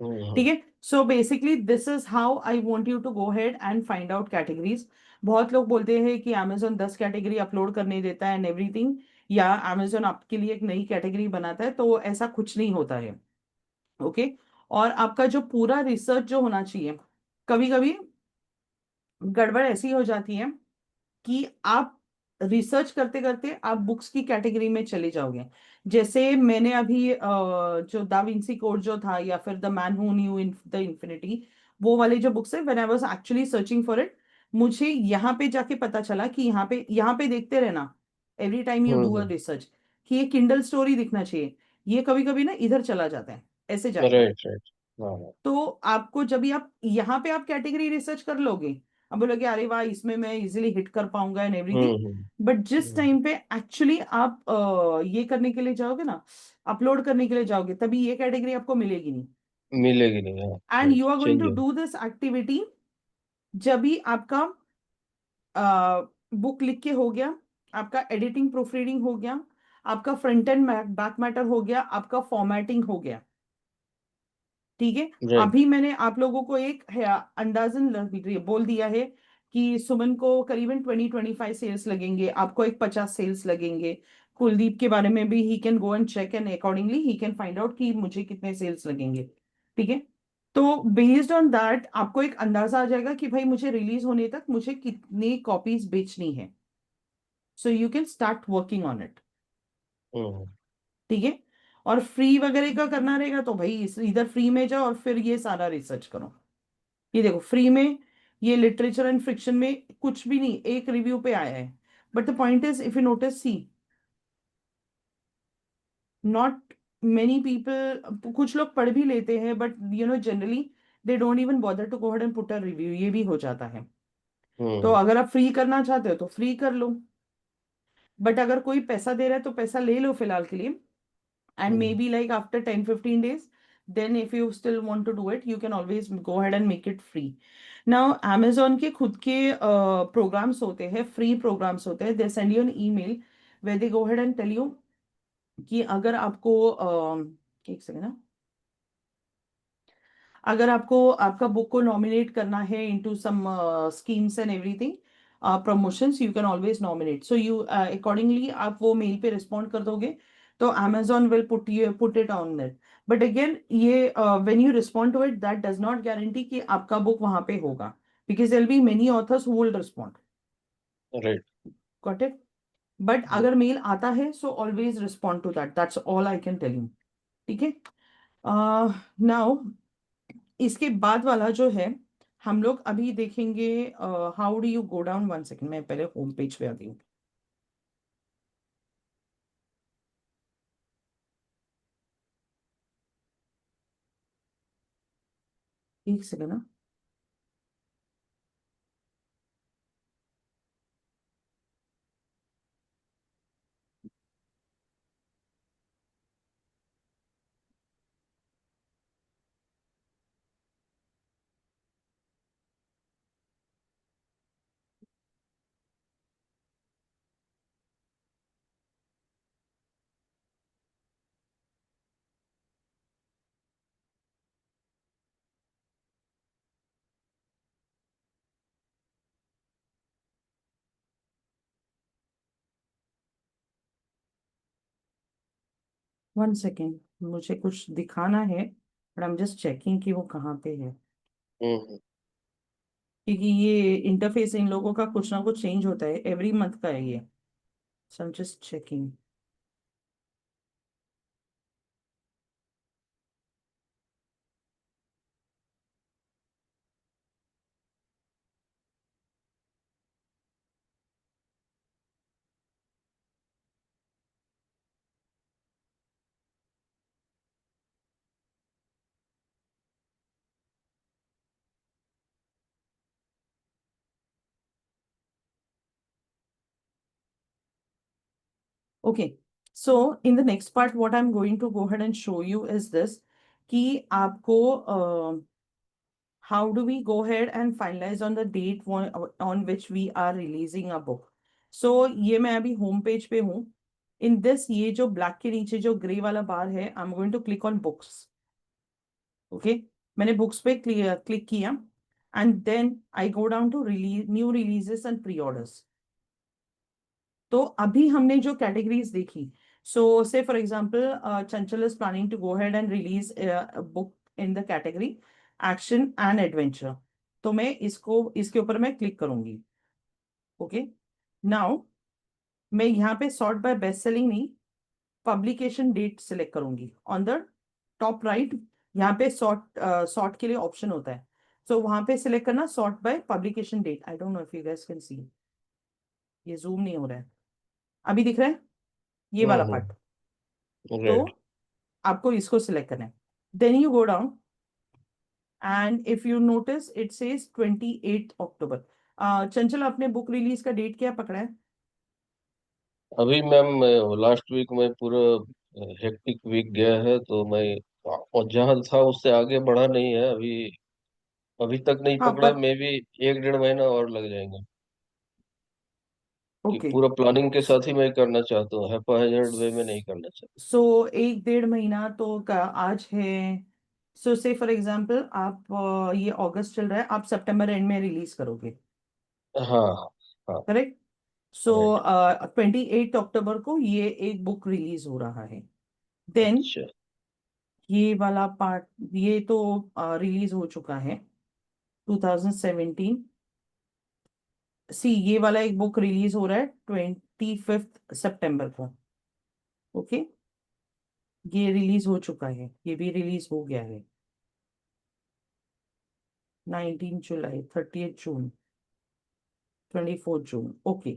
हम्म। ठीक है। So basically this is how I want you to go ahead and find out categories. बहुत लोग बोलते हैं कि अमेजोन 10 कैटेगरी अपलोड करने देता है एंड एवरीथिंग, या अमेजोन आपके लिए एक नई कैटेगरी बनाता है, तो ऐसा कुछ नहीं होता है। ओके। और आपका जो पूरा रिसर्च जो होना चाहिए, कभी कभी गड़बड़ ऐसी हो जाती है कि आप रिसर्च करते करते आप बुक्स की कैटेगरी में चले जाओगे। जैसे मैंने अभी जो दा विंसी कोड जो था, या फिर the man who new in the infinity, वो वाले जो बुक्स है, when I was actually searching for it, मुझे यहाँ पे जाके पता चला कि यहाँ पे देखते रहना, every time you do a hmm. Research, कि ये किंडल स्टोरी दिखना चाहिए। ये कभी कभी ना इधर चला जाता है, ऐसे जाएगा। Right right. हाँ। तो आपको जब भी आप यहाँ पे आप कैटेगरी रिसर्च कर लोगे, अब बोलोगे अरे वाह, इसमें मैं इजीली हिट कर पाऊंगा एंड एवरीथिंग। हम्म। बट जिस हम्म। टाइम पे एक्चुअली आप ये करने के लिए जाओगे ना, अपलोड करने के लिए जाओगे, तभी ये कैटेगरी आपको मिलेगी नहीं। मिलेगी नहीं, हाँ। And right, you are going change to हो। डू दिस एक्टिविटी जब भी आपका बुक लिख के हो गया, आपका एडिटिंग प्रूफ रीडिंग हो गया, आपका फ्रंट एंड बैक मैटर हो गया, आपका फॉर्मेटिंग हो गया। ठीक है। राइट। अभी मैंने आप लोगों को एक अंदाजन बोल दिया है कि सुमन को करीबन 20-25 सेल्स लगेंगे, आपको एक 50 सेल्स लगेंगे। कुलदीप के बारे में भी he can go and check and accordingly he can find out कि मुझे कितने सेल्स लगेंगे। ठीक है। तो बेस्ड ऑन दैट आपको एक अंदाजा आ जाएगा कि भाई मुझे रिलीज होने तक मुझे कितनी कॉपीज बेचनी है। So you can start working on it. Hmm. ठीक है। और फ्री वगैरह का करना रहेगा तो भाई इधर फ्री में जाओ और फिर ये सारा रिसर्च करो। ये देखो फ्री में ये लिटरेचर एंड फिक्शन में कुछ भी नहीं, एक रिव्यू पे आया है। But the point is if you notice see, not many people, कुछ लोग पढ़ भी लेते हैं but generally they don't even bother to go ahead and put a review, ये भी हो जाता है। तो हम्म। अगर आप फ्री करना चाहते हो तो फ्री कर लो, बट अगर कोई पैसा दे रहा है तो पैसा ले लो फिलहाल के लिए। And hmm. maybe like after 10-15 days, then if you still want to do it you can always go ahead and make it free. Now Amazon के खुद के programs होते हैं, free programs होते हैं, they send you an email where they go ahead and tell you कि अगर आपको एक सेकंड ना, अगर आपको आपका बुक को नॉमिनेट करना है into some schemes and everything, promotions, you can always nominate. So you accordingly आप वो मेल पे रिस्पॉन्ड कर दोगे तो Amazon will put it on that. But again ये when you respond to it that does not guarantee कि आपका बुक वहां पे होगा, because there be many authors who will respond. Right. Got it. But अगर मेल आता है so always respond to that, that's all I can tell you. ठीक है। नाउ इसके बाद वाला जो है हम लोग अभी देखेंगे, how do you go down, 1 second मैं पहले होम पेज पे आती हूँ। एक सेकेंड ना। 1 सेकेंड, मुझे कुछ दिखाना है but I am just checking कि वो कहाँ पे है। हम्म। क्योंकि ये इंटरफेस इन लोगों का कुछ ना कुछ चेंज होता है, एवरी मंथ का है ये। So I am just checking. Okay. So in the next part what I am going to go ahead and show you is this कि आपको how do we go ahead and finalize on the date on which we are releasing a book. So ये मैं अभी होम पेज पे हूँ। इन दिस ये जो ब्लैक के नीचे जो ग्रे वाला बार है, I am going to click on books. Okay. मैंने बुक्स पे क्लिक किया and then I go down to release new releases and pre orders. तो अभी हमने जो कैटेगरीज देखी, so say for example Chanchal is planning to go ahead and release book in the category action and adventure. तो मैं इसको इसके ऊपर मैं क्लिक करूंगी। ओके। नाउ मैं यहाँ पे सॉर्ट बाय बेस्ट सेलिंग नहीं, पब्लिकेशन डेट सिलेक्ट करूंगी ऑन द टॉप राइट। यहाँ पे सॉर्ट सॉर्ट के लिए ऑप्शन होता है, सो वहां पे सिलेक्ट करना sort by publication date. I don't know if you guys can see, ये जूम नहीं हो रहा है, अभी दिख रहा है ये वाला हम्म। पार्ट। तो राइट। आपको इसको सिलेक्ट करना है, then you go down and if you notice it says 28 October. Chanchal आपने बुक रिलीज का डेट क्या पकड़ा है? अभी मैम लास्ट वीक में पूरा हेक्टिक वीक गया है तो मैं और जहाँ था उससे आगे बढ़ा नहीं है अभी। अभी तक नहीं हाँ पकड़ा, पर मे भी 1 डेढ़ महीना और लग जाएंगे। कि ओके। पूरा प्लानिंग के साथ ही मैं करना चाहता हूँ, हैफाजर्ड वे में नहीं करना चाहता। सो 1 1.5 महीना तो आज है। सो से फॉर एग्जाम्पल आप ये अगस्त चल रहा है, आप सितंबर एंड में रिलीज करोगे, हाँ हाँ। करेक्ट? सो राइट। 28 अक्टूबर को ये एक बुक रिलीज हो रहा है। देन अच्छा। ये वाला पार्ट, ये तो रिलीज हो चुका है 2017। सी ये वाला एक बुक रिलीज हो रहा है 25 सितंबर को। ओके, ये रिलीज हो चुका है, ये भी रिलीज हो गया है। 19 जुलाई, 30 जून, 24 जून। ओके,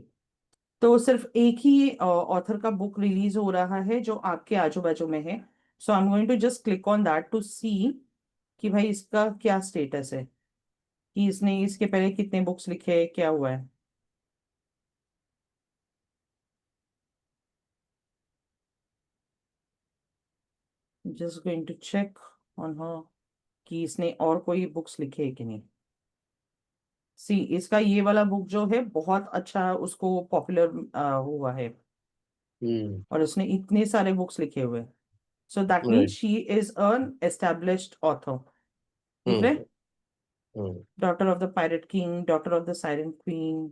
तो सिर्फ एक ही ऑथर का बुक रिलीज हो रहा है जो आपके आजू बाजू में है। So I am going to just click on that to see कि भाई इसका क्या स्टेटस है, कि इसने इसके पहले कितने बुक्स लिखे हैं, क्या हुआ है। Just going to check on her कि इसने और कोई बुक्स लिखे है कि नहीं। सी इसका ये वाला बुक जो है बहुत अच्छा उसको पॉपुलर हुआ है, हम्म। और उसने इतने सारे बुक्स लिखे हुए हैं। So that means right. She is an established author. दिख रहे? Hmm. Hmm. Daughter of the pirate king, daughter of the silent queen,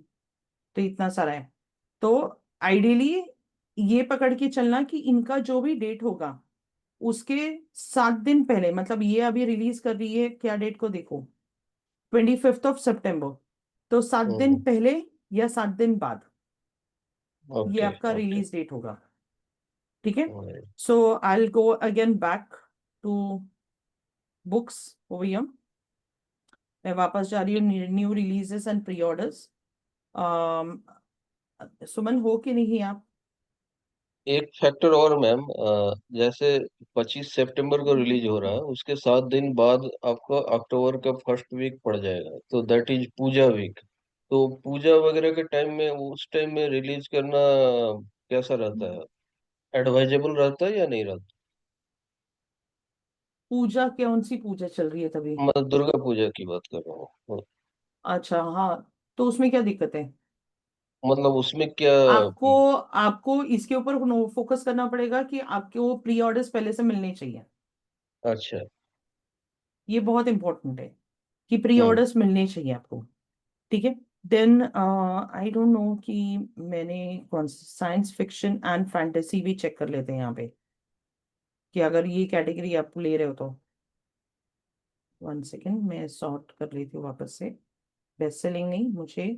तो इतना सारा है। तो आइडियली ये पकड़ के चलना कि इनका जो भी डेट होगा उसके 7 दिन पहले, मतलब ये अभी रिलीज कर रही है क्या डेट को देखो, 25 सितंबर, तो 7 दिन हम्म। पहले या 7 दिन बाद ये ओके आपका ओके। रिलीज डेट होगा। ठीक है? Right. So I will go again back to books over here. मैं वापस जा रही हूँ new releases and pre orders. Suman हो कि नहीं आप? एक फैक्टर और मैम, जैसे 25 सितंबर को रिलीज हो रहा है, उसके 7 दिन बाद आपका अक्टूबर का फर्स्ट वीक पड़ जाएगा, तो दैट इज पूजा वीक। तो पूजा वगैरह के टाइम में, उस टाइम में रिलीज करना कैसा रहता है? एडवाइजेबल रहता है या नहीं रहता? पूजा, कौन सी पूजा चल रही है तभी? मैं दुर्गा पूजा की बात कर रहा हूँ। अच्छा हाँ, तो उसमें क्या दिक्कत है? मतलब उसमें क्या? आपको आपको इसके ऊपर फोकस करना पड़ेगा कि आपके वो प्री ऑर्डर्स पहले से मिलने चाहिए। अच्छा। ये बहुत इंपॉर्टेंट है कि प्री हम्म। ऑर्डर्स मिलने चाहिए आपको। ठीक है? देन आई डोंट नो कि मैंने कौन सी साइंस फिक्शन एंड फैंटेसी भी चेक कर लेते हैं यहाँ पे, कि अगर ये कैटेगरी आप ले रहे हो तो। 1 सेकेंड, मैं सॉर्ट कर लेती हूँ वापस से। बेस्ट सेलिंग नहीं, मुझे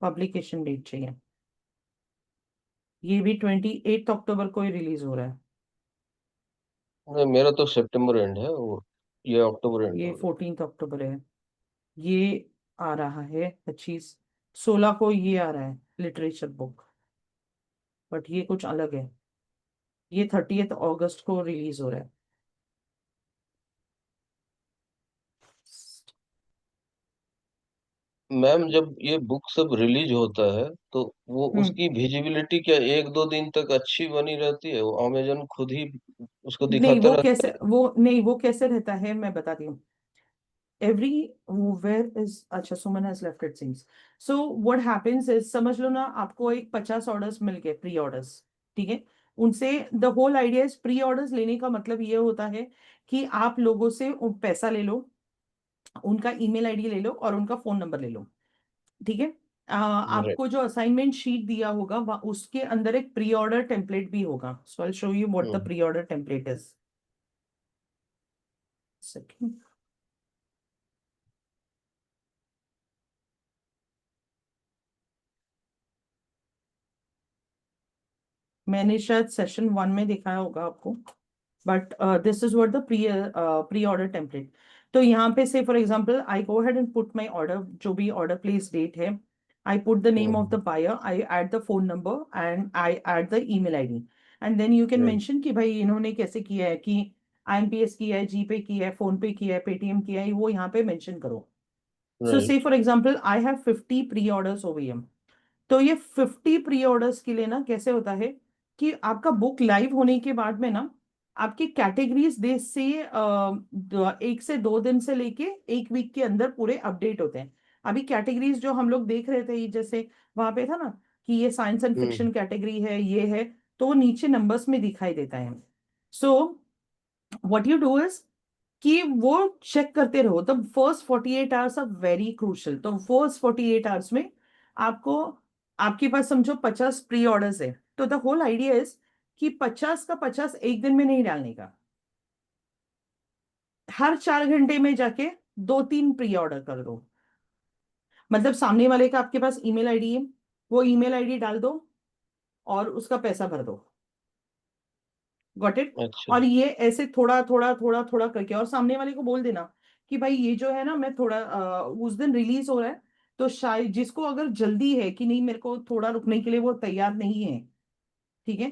पब्लिकेशन डेट चाहिए। ये भी 28 अक्टूबर को ही रिलीज हो रहा है। नहीं, मेरा तो सितंबर एंड है वो, ये अक्टूबर एंड ये हो रहा 14 अक्टूबर है। ये आ रहा है 25, 16 को ये आ रहा है लिटरेचर बुक, बट ये कुछ अलग है। ये 30 अगस्त को रिलीज हो रहा है। है। मैम, जब ये बुक सब रिलीज होता है तो वो हम्म। उसकी विजिबिलिटी क्या 1 2 दिन तक अच्छी बनी रहती है? वो अमेजन खुद ही उसको नहीं दिखाता वो रहता कैसे, है? वो नहीं वो कैसे रहता है मैं बताती हूँ। एवरी वेयर इज, अच्छा Suman has left it seems. So what happens is, समझ लो ना आपको एक 50 ऑर्डर्स मिल गए, प्री ऑर्डर्स। ठीक है? उनसे the whole idea is, pre orders लेने का मतलब ये होता है कि आप लोगों से पैसा ले लो, उनका ईमेल आईडी ले लो और उनका फोन नंबर ले लो। ठीक है? राइट। आपको जो असाइनमेंट शीट दिया होगा उसके अंदर एक प्री ऑर्डर टेम्पलेट भी होगा। So I show you what the hmm. Pre order template is. Second, मैंने शायद सेशन 1 में दिखाया होगा आपको, but this is what the pre order template. तो यहाँ पे से for example I go ahead and put my order, जो भी ऑर्डर प्लेस डेट है, I put the name of the hmm. Buyer, I add the phone number and I add the email ID. And then you can write. Mention कि भाई इन्होंने कैसे किया है, कि आईएमपीएस किया है, जीपे किया है, फोन पे किया है, पेटीएम किया है, वो यहाँ पे मेंशन करो। So say right. For example I have 50 pre orders OVM. तो ये 50 प्री ऑर्डर्स के लिए ना कैसे होता है कि आपका बुक लाइव होने के बाद में ना आपकी कैटेगरीज देश से 1 से 2 दिन से लेके 1 वीक के अंदर पूरे अपडेट होते हैं। अभी कैटेगरीज जो हम लोग देख रहे थे, जैसे वहां पे था ना कि ये साइंस एंड फिक्शन कैटेगरी है, ये है, तो वो नीचे नंबर्स में दिखाई देता है। So what you do is कि वो चेक करते रहो। The first 48 hours are very crucial. तो फर्स्ट 48 आवर्स में आपको, आपके पास समझो 50 प्री ऑर्डर्स है, तो द होल आइडिया इज कि 50 का 50 एक दिन में नहीं डालने का। हर 4 घंटे में जाके 2-3 प्री ऑर्डर कर दो। मतलब सामने वाले का आपके पास ईमेल आईडी है, वो ईमेल आईडी डाल दो और उसका पैसा भर दो। Got it. अच्छा। और ये ऐसे थोड़ा थोड़ा थोड़ा थोड़ा करके, और सामने वाले को बोल देना कि भाई ये जो है ना, मैं थोड़ा उस दिन रिलीज हो रहा है, तो शायद जिसको अगर जल्दी है कि नहीं मेरे को थोड़ा रुकने के लिए, वो तैयार नहीं है, ठीक है,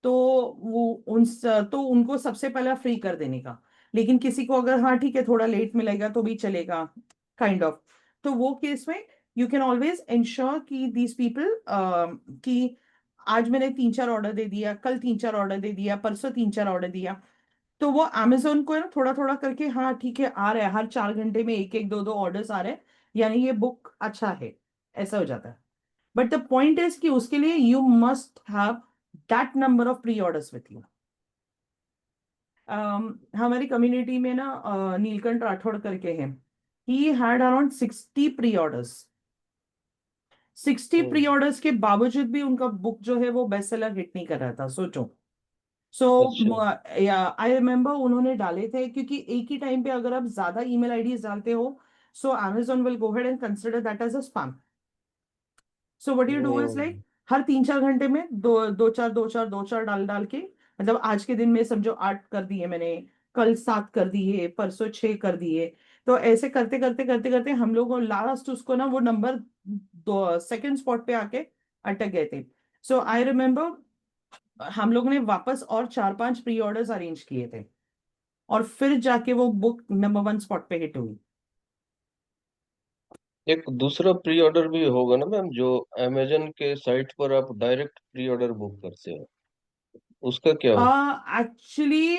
तो वो तो उनको सबसे पहला फ्री कर देने का। लेकिन किसी को अगर हाँ ठीक है थोड़ा लेट मिलेगा तो भी चलेगा, काइंड ऑफ। तो वो केस में यू कैन ऑलवेज इंश्योर कि दीज पीपल, कि आज मैंने 3-4 ऑर्डर दे दिया, कल 3-4 ऑर्डर दे दिया, परसों 3-4 ऑर्डर दिया, तो वो अमेजोन को है ना थोड़ा थोड़ा करके, हाँ ठीक है आ रहा है, हर 4 घंटे में एक एक दो दो ऑर्डर्स आ रहे हैं, यानी ये बुक अच्छा है, ऐसा हो जाता है। बट द पॉइंट इज कि उसके लिए you must have that number of pre orders with you. हमारी कम्युनिटी में ना नीलकंठ राठौड़ करके है, he had around 60 pre orders. 60 pre orders के बावजूद भी उनका बुक जो है वो बेस्ट सेलर हिट नहीं कर रहा था, सोचो। सो अच्छा। आई रिमेम्बर उन्होंने डाले थे, क्योंकि एक ही टाइम पे अगर आप ज्यादा ईमेल आईडीज डालते हो, so Amazon will go ahead and consider that as a spam. So what you do is hmm. Like हर 3-4 घंटे में दो चार डाल डाल के, मतलब आज के दिन में समझो 8 कर दिए मैंने, कल 7 कर दिए, परसों 6 कर दिए। तो ऐसे करते करते करते करते हम लोग लास्ट उसको ना वो नंबर दो सेकंड स्पॉट पे आके अटक गए थे। सो आई रिमेम्बर हम लोग ने वापस और 4-5 प्री ऑर्डर्स अरेंज किए थे, और फिर जाके वो बुक नंबर 1 स्पॉट पे हिट हुई। एक दूसरा प्री ऑर्डर भी होगा ना मैम, जो अमेजन के साइट पर आप डायरेक्ट प्री ऑर्डर बुक करते हो, उसका क्या हो? एक्चुअली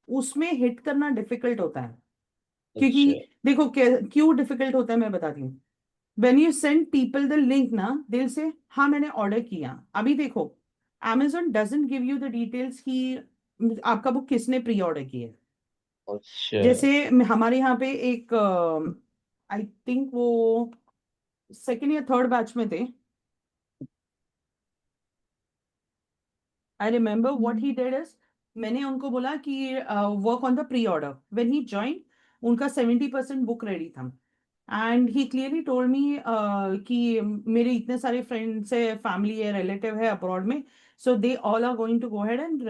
उसमें हिट करना डिफिकल्ट होता है, क्योंकि अच्छा। देखो क्यों डिफिकल्ट होता है मैं बताती हूँ। When you send people the link ना, दिल से हाँ मैंने ऑर्डर किया, अभी देखो Amazon doesn't give you the details कि आपका बुक किसने प्री ऑर्डर किया है। अच्छा। जैसे हमारे यहाँ पे एक, आई थिंक वो सेकेंड या थर्ड बैच में थे। I remember what he did is, मैंने उनको बोला कि work on the pre order. When he join, उनका 70% बुक रेडी था, and he clearly told me कि मेरे इतने सारे फ्रेंड्स है, फैमिली है, रिलेटिव है अब्रॉड में, so they all are going to go ahead and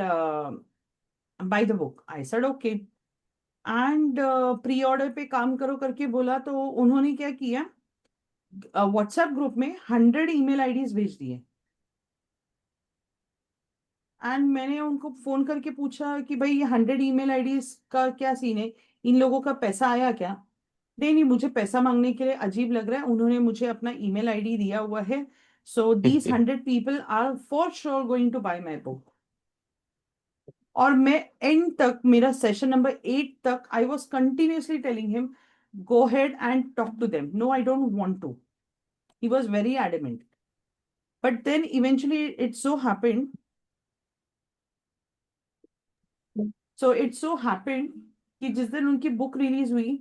buy the book. I said okay, and pre order पे काम करो करके बोला, तो उन्होंने क्या किया, व्हाट्सएप ग्रुप में 100 ईमेल आईडीज भेज दिए। एंड मैंने उनको फोन करके पूछा कि भाई ये 100 ईमेल आईडीज का क्या सीन है, इन लोगों का पैसा आया क्या? नहीं नहीं, मुझे पैसा मांगने के लिए अजीब लग रहा है, उन्होंने मुझे अपना ईमेल आईडी दिया हुआ है, so these 100 people are for sure going to buy my book. और मैं एंड तक, मेरा सेशन नंबर 8 तक, I was continuously telling him go ahead and talk to them. No, I don't want to. He was very adamant. But then eventually it so happened. So it so happened कि जिस दिन उनकी बुक रिलीज हुई,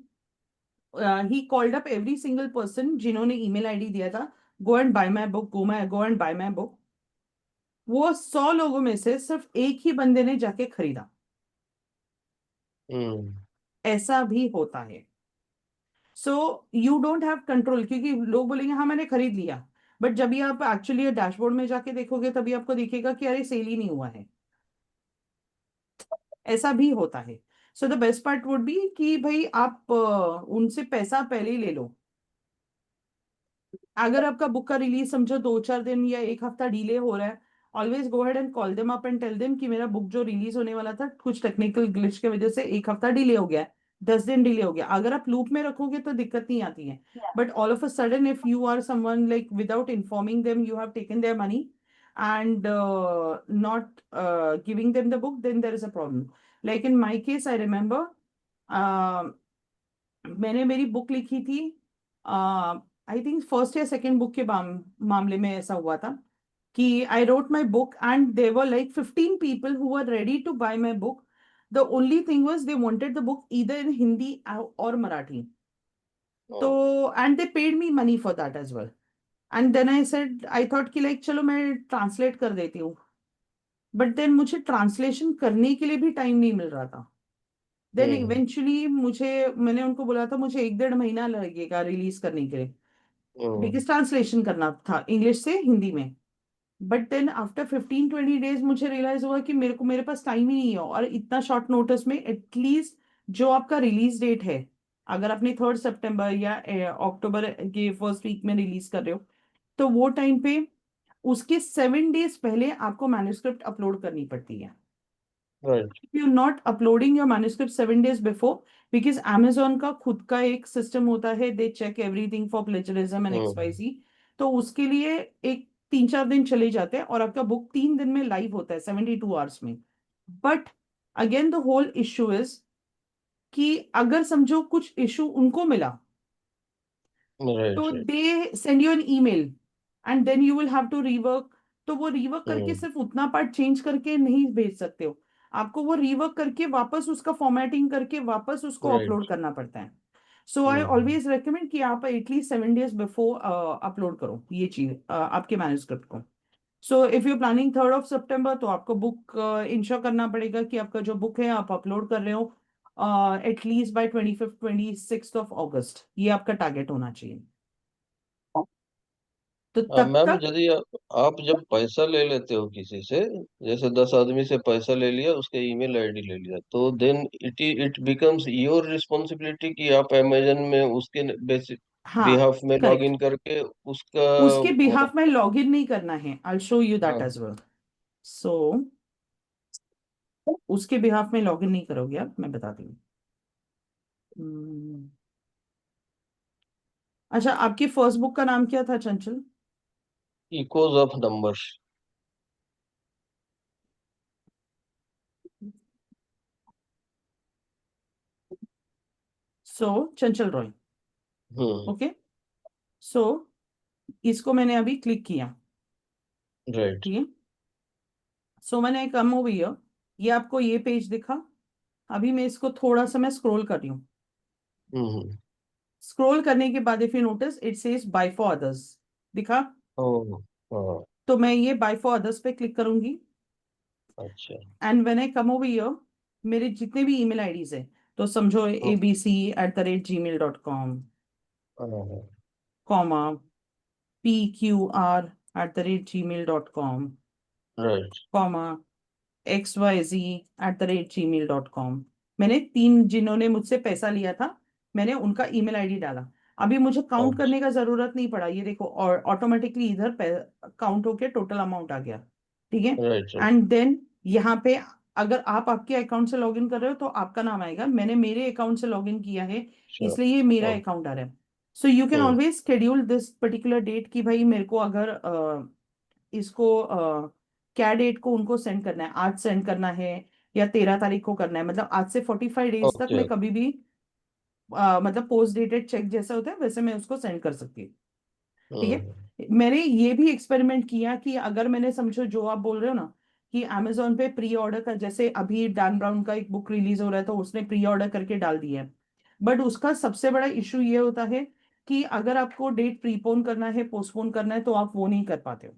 he called up every single person जिन्होंने ईमेल आईडी दिया था, go and buy my book, go and buy my book. वो 100 लोगों में से सिर्फ एक ही बंदे ने जाके खरीदा। हम्म। ऐसा भी होता है। So you don't have control, क्योंकि लोग बोलेंगे हाँ मैंने खरीद लिया, बट जब ये आप एक्चुअली डैशबोर्ड में जाके देखोगे तभी आपको दिखेगा कि अरे सेल ही नहीं हुआ है। ऐसा भी होता है। So the best part would be कि भाई आप उनसे पैसा पहले ही ले लो। अगर आपका बुक का रिलीज समझो 2-4 दिन या एक हफ्ता डिले हो रहा है, always go ahead and call them up and tell them कि मेरा बुक जो रिलीज होने वाला था कुछ टेक्निकल ग्लिच की वजह से एक हफ्ता डिले हो गया है, 10 दिन डिले हो गया। अगर आप लूप में रखोगे तो दिक्कत नहीं आती है, but all of a sudden if you are someone like without informing them you have taken their money and not giving them the book, then there is a problem. Like in my case I remember, मैंने मेरी बुक लिखी थी आई थिंक फर्स्ट या सेकंड बुक के मामले में ऐसा हुआ था कि I wrote my book and there were like 15 people who were ready to buy my book. The only thing was they wanted the book either in Hindi और मराठी. तो and they paid me money for that as well. And then I said, I thought कि लाइक चलो मैं ट्रांसलेट कर देती हूँ. बट देन मुझे ट्रांसलेशन करने के लिए भी टाइम नहीं मिल रहा था. देन हम्म इवेंचुअली मैंने उनको बोला था मुझे 1-1.5 महीना लगेगा रिलीज करने के लिए, हम्म बिकॉज ट्रांसलेशन करना था इंग्लिश से हिंदी में. बट देन आफ्टर 15-20 डेज मुझे रियलाइज हुआ कि मेरे पास टाइम ही नहीं है. और इतना शॉर्ट नोटिस में एटलीस्ट जो आपका रिलीज डेट है, अगर आपने 3 सितंबर या अक्टूबर के फर्स्ट वीक में रिलीज कर रहे हो, तो वो टाइम पे उसके 7 डेज पहले आपको मैन्युस्क्रिप्ट अपलोड करनी पड़ती है. Right If you're not uploading your manuscript 7 days before, because Amazon का खुद का एक सिस्टम होता है, they check everything for plagiarism and hmm XYZ. तो उसके लिए एक 3-4 दिन चले जाते हैं और आपका बुक 3 दिन में लाइव होता है, 72 आवर्स में. But again the whole issue is कि अगर समझो कुछ इशू उनको मिला, तो right right they send you an email and then you will have to rework. तो वो रीवर्क करके हम्म सिर्फ उतना पार्ट चेंज करके नहीं भेज सकते हो, आपको वो रीवर्क करके वापस उसका फॉर्मेटिंग करके वापस उसको अपलोड राइट करना पड़ता है. सो आई हम्म ऑलवेज रेकमेंड कि आप एटलीस्ट 7 डेज बिफोर अपलोड करो ये चीज आपके मैन्युस्क्रिप्ट को. So if you planning 3rd of September, तो आपको बुक इंश्योर करना पड़ेगा कि आपका जो बुक है आप अपलोड कर रहे हो at least by 25th-26th of August. ये आपका टारगेट होना चाहिए. तो तब मैम तक यदि आप जब पैसा ले लेते हो किसी से, जैसे 10 आदमी से पैसा ले लिया, उसके ईमेल आईडी ले लिया, तो then it becomes your responsibility कि आप अमेजन में उसके बेसिक हाँ, बिहाफ में लॉग करेक्ट. इन करके उसका उसके बिहाफ में लॉग इन नहीं करना है. आई शो यू दैट हाँ एज वेल. सो उसके बिहाफ में लॉग इन नहीं करोगे आप, मैं बताती हूँ. हम्म, अच्छा, आपकी फर्स्ट बुक का नाम क्या था चंचल? Echoes of numbers. So Chanchal Roy. Hmm okay. सो इसको मैंने अभी क्लिक किया. राइट ठीक है. सो मैंने कम ओवर हियर, ये आपको ये पेज दिखा. अभी मैं इसको थोड़ा सा मैं स्क्रॉल कर रही हूँ. हम्म स्क्रॉल करने के बाद if you notice it says buy for others, दिखा. ओह हाँ तो मैं ये बाय फॉर अदर्स पे क्लिक करूंगी. अच्छा and when I come over here, मेरे जितने भी ईमेल आईडीज है, तो समझो abc@gmail.com, हाँ comma pqr@gmail.com, right comma xyz@gmail.com. मैंने तीन जिन्होंने मुझसे पैसा लिया था, मैंने उनका ईमेल आईडी डाला. अभी मुझे काउंट अच्छा करने का जरूरत नहीं पड़ा. ये देखो, और ऑटोमेटिकली इधर काउंट होके टोटल अमाउंट आ गया. ठीक है. राइट राइट एंड देन यहाँ पे अगर आप आपके अकाउंट से लॉगिन कर रहे हो तो आपका नाम आएगा. मैंने मेरे अकाउंट से लॉगिन किया है, श्योर इसलिए ये मेरा हाँ अकाउंट आ रहा है. So you can hmm always schedule this particular date कि भाई मेरे को अगर इसको क्या डेट को उनको सेंड करना है, आज सेंड करना है या 13 तारीख को करना है, मतलब आज से 45 डेज तक ओके मैं कभी भी मतलब पोस्ट डेटेड चेक जैसा होता है वैसे मैं उसको सेंड कर सकती हूँ. ठीक हम्म है. मैंने ये भी एक्सपेरिमेंट किया कि अगर मैंने समझो जो आप बोल रहे हो ना कि अमेजोन पे प्री ऑर्डर का, जैसे अभी डैन ब्राउन का एक बुक रिलीज हो रहा है तो उसने प्री ऑर्डर करके डाल दिया है. बट उसका सबसे बड़ा इशू ये होता है कि अगर आपको डेट प्रीपोन करना है, पोस्टपोन करना है, तो आप वो नहीं कर पाते हो.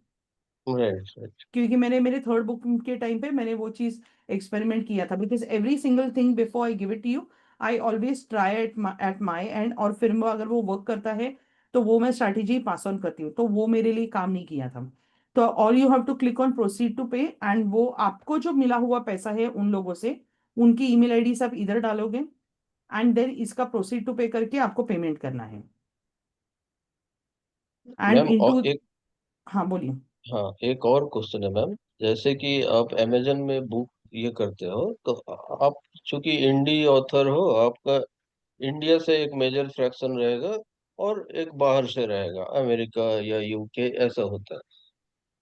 राइट राइट क्योंकि मैंने मेरे थर्ड बुक के टाइम पे मैंने वो चीज एक्सपेरिमेंट किया था. Because every single thing before I give it to you, I always try at my end. और फिर वो अगर वो वर्क करता है तो वो मैं स्ट्रैटेजी पास ऑन करती हूँ. तो वो मेरे लिए काम नहीं किया था. तो all you have to click on proceed to pay, and वो आपको जो मिला हुआ पैसा है उन लोगों से, उनकी ईमेल आईडी सब इधर डालोगे. एंड देन इसका प्रोसीड टू पे करके आपको पेमेंट करना है. एंड मैम और इनटू. एक हाँ, बोलिए. हाँ एक और क्वेश्चन है मैम। जैसे कि आप अमेजन में बुक ये करते हो, तो आप चूंकि इंडी ऑथर हो, आपका इंडिया से एक मेजर फ्रैक्शन रहेगा और एक बाहर से रहेगा, अमेरिका या यूके ऐसा होता है।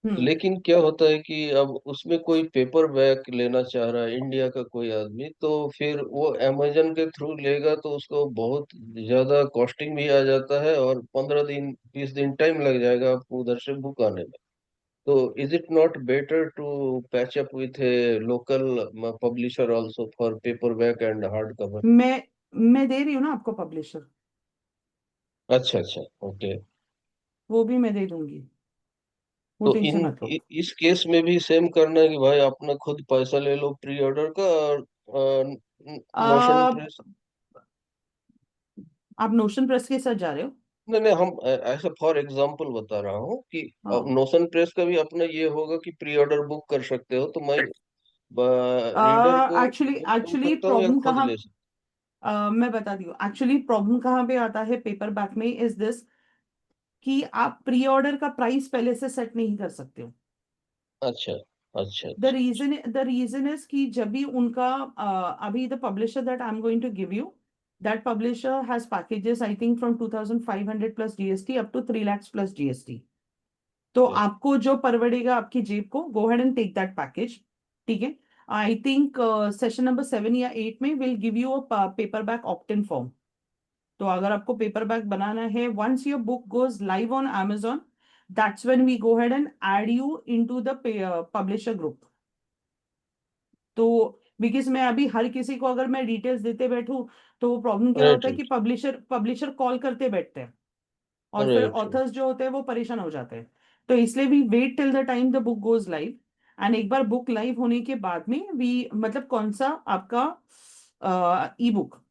लेकिन क्या होता है कि अब उसमें कोई पेपर बैक लेना चाह रहा है इंडिया का कोई आदमी, तो फिर वो अमेजन के थ्रू लेगा तो उसको बहुत ज्यादा कॉस्टिंग भी आ जाता है, और 15 दिन 20 दिन टाइम लग जाएगा आपको उधर से बुक आने में। तो is it not better to patch up with a local publisher also for paperback and hardcover? मैं दे रही हूँ ना आपको पब्लिशर, अच्छा अच्छा, ओके। वो भी मैं दे दूंगी, वो तो टेंशन मत लो। इस केस में भी सेम करना है कि भाई अपना खुद पैसा ले लो प्री ऑर्डर का, और नोशन आ, प्रेस? आप नोशन प्रेस के साथ जा रहे हो? नहीं नहीं, हम ऐसा फॉर एग्जांपल बता रहा हूँ कि हाँ। नोशन प्रेस का भी अपना ये होगा कि प्री ऑर्डर बुक कर सकते हो, तो मैं रीडर को एक्चुअली बुक कर एक्चुअली सकता हूँ या प्रॉब्लम खुद कहाँ, ले सकता मैं बताती हूँ एक्चुअली प्रॉब्लम कहाँ पे आता है पेपर बैक में, इज दिस कि आप प्री ऑर्डर का प्राइस पहले से सेट नहीं कर सकते हो। हूँ? अच्छा अच्छा द अच्छा। रीजन इज कि जब भी उनका अभी the publisher that I am going to give you, that publisher has packages I think from 2500 plus GST up to 3 lakhs plus GST. तो Okay. आपको जो परवड़ेगा आपकी जेब को, go ahead and take that package. ठीक है। आई थिंक सेशन नंबर 7 या 8 में will give you a paperback opt in form. तो अगर आपको पेपर बैक बनाना है, once your book goes live on Amazon, that's when we go ahead and add you into the publisher group. तो बिकॉज मैं अभी हर किसी को अगर मैं डिटेल्स देते बैठूं, तो वो प्रॉब्लम क्या राइट होता है कि राइट। पब्लिशर कॉल करते बैठते हैं, और फिर राइट राइट। ऑथर्स जो होते हैं वो परेशान हो जाते हैं। तो इसलिए we wait till the time the book goes live, and एक बार बुक लाइव होने के बाद में वी मतलब कौन सा आपका ebook,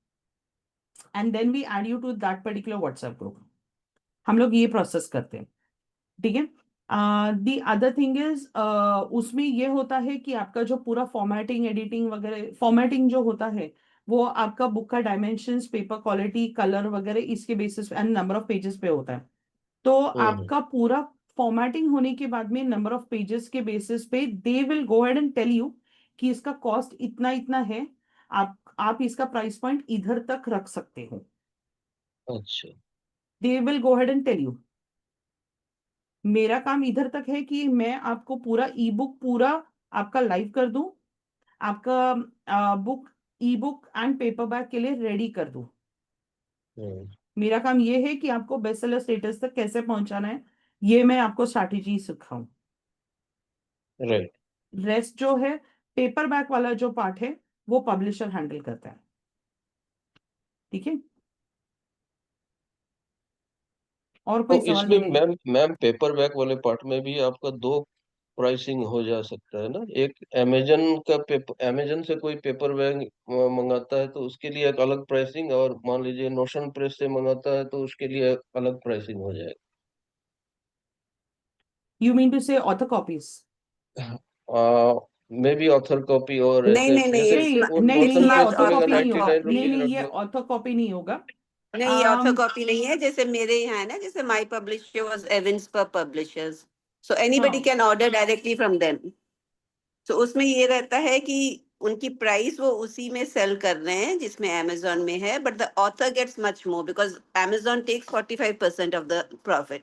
and then we add you to that particular WhatsApp group. हम लोग ये प्रोसेस करते हैं। ठीक है। दी अदर थिंग इज, उसमें ये होता है कि आपका जो पूरा फॉर्मेटिंग एडिटिंग वगैरह, फॉर्मेटिंग जो होता है वो आपका बुक का डायमेंशंस, पेपर क्वालिटी, कलर वगैरह इसके basis and number of pages पे होता है। तो हम्म। आपका पूरा फॉर्मेटिंग होने के बाद में नंबर ऑफ पेजेस के बेसिस पे they will go ahead and tell you कि इसका कॉस्ट इतना इतना है, आप इसका प्राइस पॉइंट इधर तक रख सकते हो। अच्छा। They will go ahead and tell you. मेरा काम इधर तक है कि मैं आपको पूरा ई बुक पूरा आपका लाइव कर दूं, आपका book, E book and paper back के लिए रेडी कर दूं। हम्म। मेरा काम ये है कि आपको बेस्ट सेलर स्टेटस तक कैसे पहुंचाना है, ये मैं आपको स्ट्रैटेजी सिखाऊं। राइट। रेस्ट जो है, पेपर बैक वाला जो पार्ट है, वो पब्लिशर हैंडल करता है। ठीक है। और तो कोई सवाल इसमें मेरे? मैम मैम पेपर बैक वाले पार्ट में भी आपका दो प्राइसिंग हो जा सकता है ना? एक अमेजन का पेपर, अमेजन से कोई पेपर बैग मंगाता है तो उसके लिए एक अलग प्राइसिंग, और मान लीजिए नोशन प्रेस से मंगाता है तो उसके लिए अलग प्राइसिंग हो जाएगा। यू मीन टू से author copies? May be author copy, और नहीं ऐसे नहीं नहीं, जैसे नहीं इट्स वो नहीं नहीं, नोशन ये प्रेस ऑथर स्मार्ट चलेगा कॉपी नहीं ऑथर होगा, 99 कॉपी। नहीं रुपीज नहीं, रख ये दो। ऑथर कॉपी नहीं होगा। नहीं, ये ऑथर um, कॉपी नहीं है। जैसे मेरे यहाँ है ना, जैसे माई पब्लिशर वाज एविंस पर पब्लिशर्स, सो एनीबडी हाँ। Can order directly from them. तो उसमें ये रहता है कि उनकी प्राइस वो उसी में सेल कर रहे हैं जिसमें amazon में है, but the author gets much more because amazon takes 45% of the profit.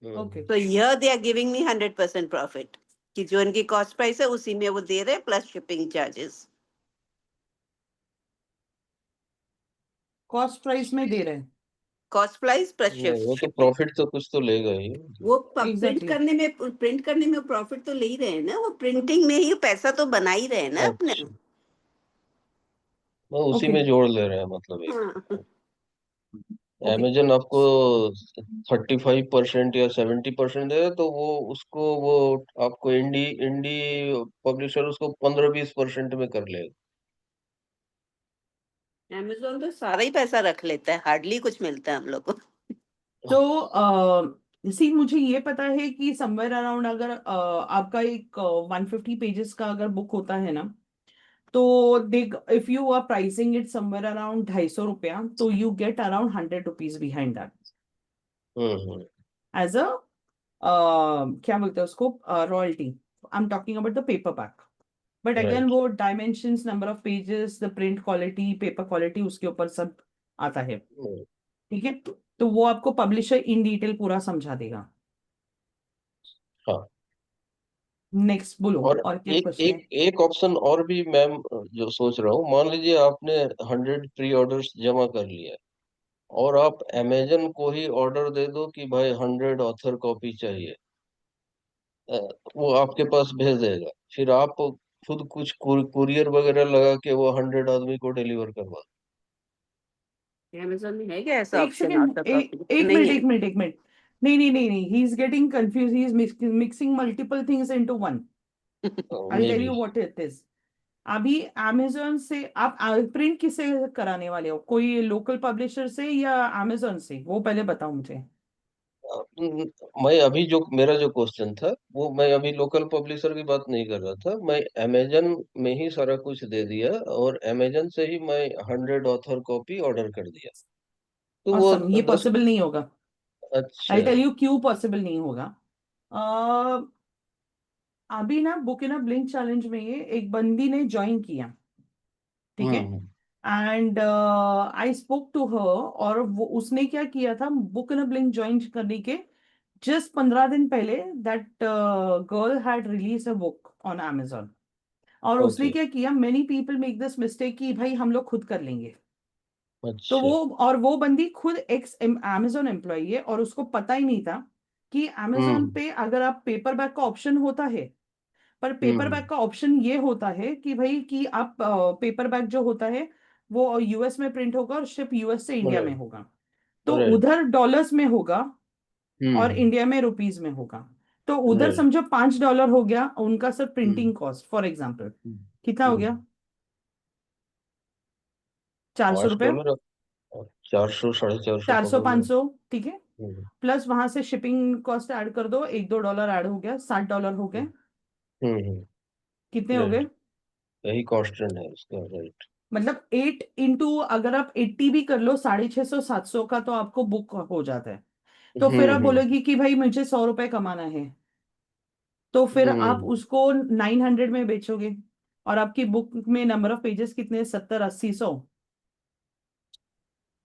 Okay. तो here they are giving me 100% profit, कि जो इनकी कॉस्ट प्राइस है उसी में वो दे रहे हैं plus shipping charges. Cost price में दे रहे हैं। कॉस्ट प्राइस प्लस नहीं, वो तो शिपिंग। प्रॉफिट तो कुछ तो लेगा ही। वो एग्जैक्टली। प्रिंट करने में प्रॉफिट तो ले ही रहे हैं ना, वो प्रिंटिंग में ही पैसा तो बना ही रहे हैं ना अपने। अच्छा, वो उसी ओके। में जोड़ ले रहे हैं मतलब एक। हाँ। ओके। अमेजन आपको 35% या 70% दे, तो वो उसको वो आपको इंडी इंडी पब्लिशर उसको 15-20% में कर लेगा। amazon तो सारा ही पैसा रख लेता है, हार्डली कुछ मिलता है हम लोग को। तो सी मुझे ये पता है कि समवेयर अराउंड अगर आपका एक 150 पेजेस का अगर बुक होता है ना, तो देख if you are pricing it somewhere around 250 रुपया, तो you get around 100 rupees behind that hmm. As a क्या बोलते हैं उसको, royalty. I am talking about the paperback. But again right. वो dimensions, number of pages, the print quality, paper quality, उसके ऊपर सब आता है। ठीक है। तो वो आपको पब्लिशर इन डिटेल पूरा समझा देगा। हाँ। नेक्स्ट बोलो, और और क्या एक क्वेश्चन एक है? एक ऑप्शन और भी मैम जो सोच रहा हूँ, मान लीजिए आपने 100 प्री ऑर्डर्स जमा कर लिया है, और आप अमेजन को ही ऑर्डर दे दो कि भाई 100 ऑथर कॉपी चाहिए। अ, वो आपके पास भेज देगा, फिर आप खुद कुछ कुरियर वगैरह लगा के वो 100 आदमी को डिलीवर करवा अमेजोन में है क्या ऐसा एक ऑप्शन? सेकंड, ऑथर एक कॉपी एक नहीं मिनट, है? एक मिनट, एक मिनट। नहीं नहीं नहीं नहीं, he is getting confuse, he is mixing multiple things into one. दो I may tell be. You what it is. अभी अमेजोन से आप प्रिंट किससे कराने वाले हो? कोई लोकल पब्लिशर से या अमेजोन से? वो पहले बताओ मुझे। मैं अभी जो मेरा जो क्वेश्चन था, वो मैं अभी लोकल पब्लिशर की बात नहीं कर रहा था, मैं अमेजन में ही सारा कुछ दे दिया और अमेजन से ही मैं 100 ऑथर कॉपी ऑर्डर कर दिया, तो वो ऑसम, ये 10। पॉसिबल नहीं होगा। अच्छा। आई टेल यू क्यों पॉसिबल नहीं होगा। अ, अभी ना book in a blink challenge में ये एक बंदी ने ज्वाइन किया, ठीक है? Hmm. And I spoke to her, और वो उसने क्या किया था, book in a blink join करने के जस्ट 15 दिन पहले that girl had release a book on Amazon। और उसने ओके। क्या किया, many people make this mistake कि भाई हम लोग खुद कर लेंगे। तो अच्छा। वो बंदी खुद एक्स Amazon एम्प्लॉई है, और उसको पता ही नहीं था कि Amazon हम्म पे अगर आप पेपर बैग का ऑप्शन होता है, पर पेपर हम्म। बैग का ऑप्शन ये होता है कि भाई कि आप पेपर बैग जो होता है वो यूएस में प्रिंट होगा और शिप यूएस से इंडिया में राइट होगा। तो राइट। उधर डॉलर्स में होगा और हम्म। इंडिया में रुपीज में होगा। तो उधर राइट। समझो $5 हो गया उनका sir hmm printing cost, for example. Hmm. कितना हो गया? 400 रुपये। $5। 400 450 400, पकड़ लो। 500, ठीक है। हम्म प्लस वहां से शिपिंग कॉस्ट ऐड कर दो, $1-2 ऐड हो गया, $60 हो गए। कितने हो गए? राइट। यही कांस्टेंट है इसका, राइट। मतलब 8 इंटू, अगर आप 80 भी कर लो, 650, 700 का तो आपको बुक हो जाता है। तो फिर आप हम्म। बोलोगी कि भाई मुझे 100 रुपए कमाना है, तो फिर आप हम्म। उसको 900 में बेचोगे। और आपकी बुक में नंबर ऑफ पेजेस कितने, 70, 80, 100।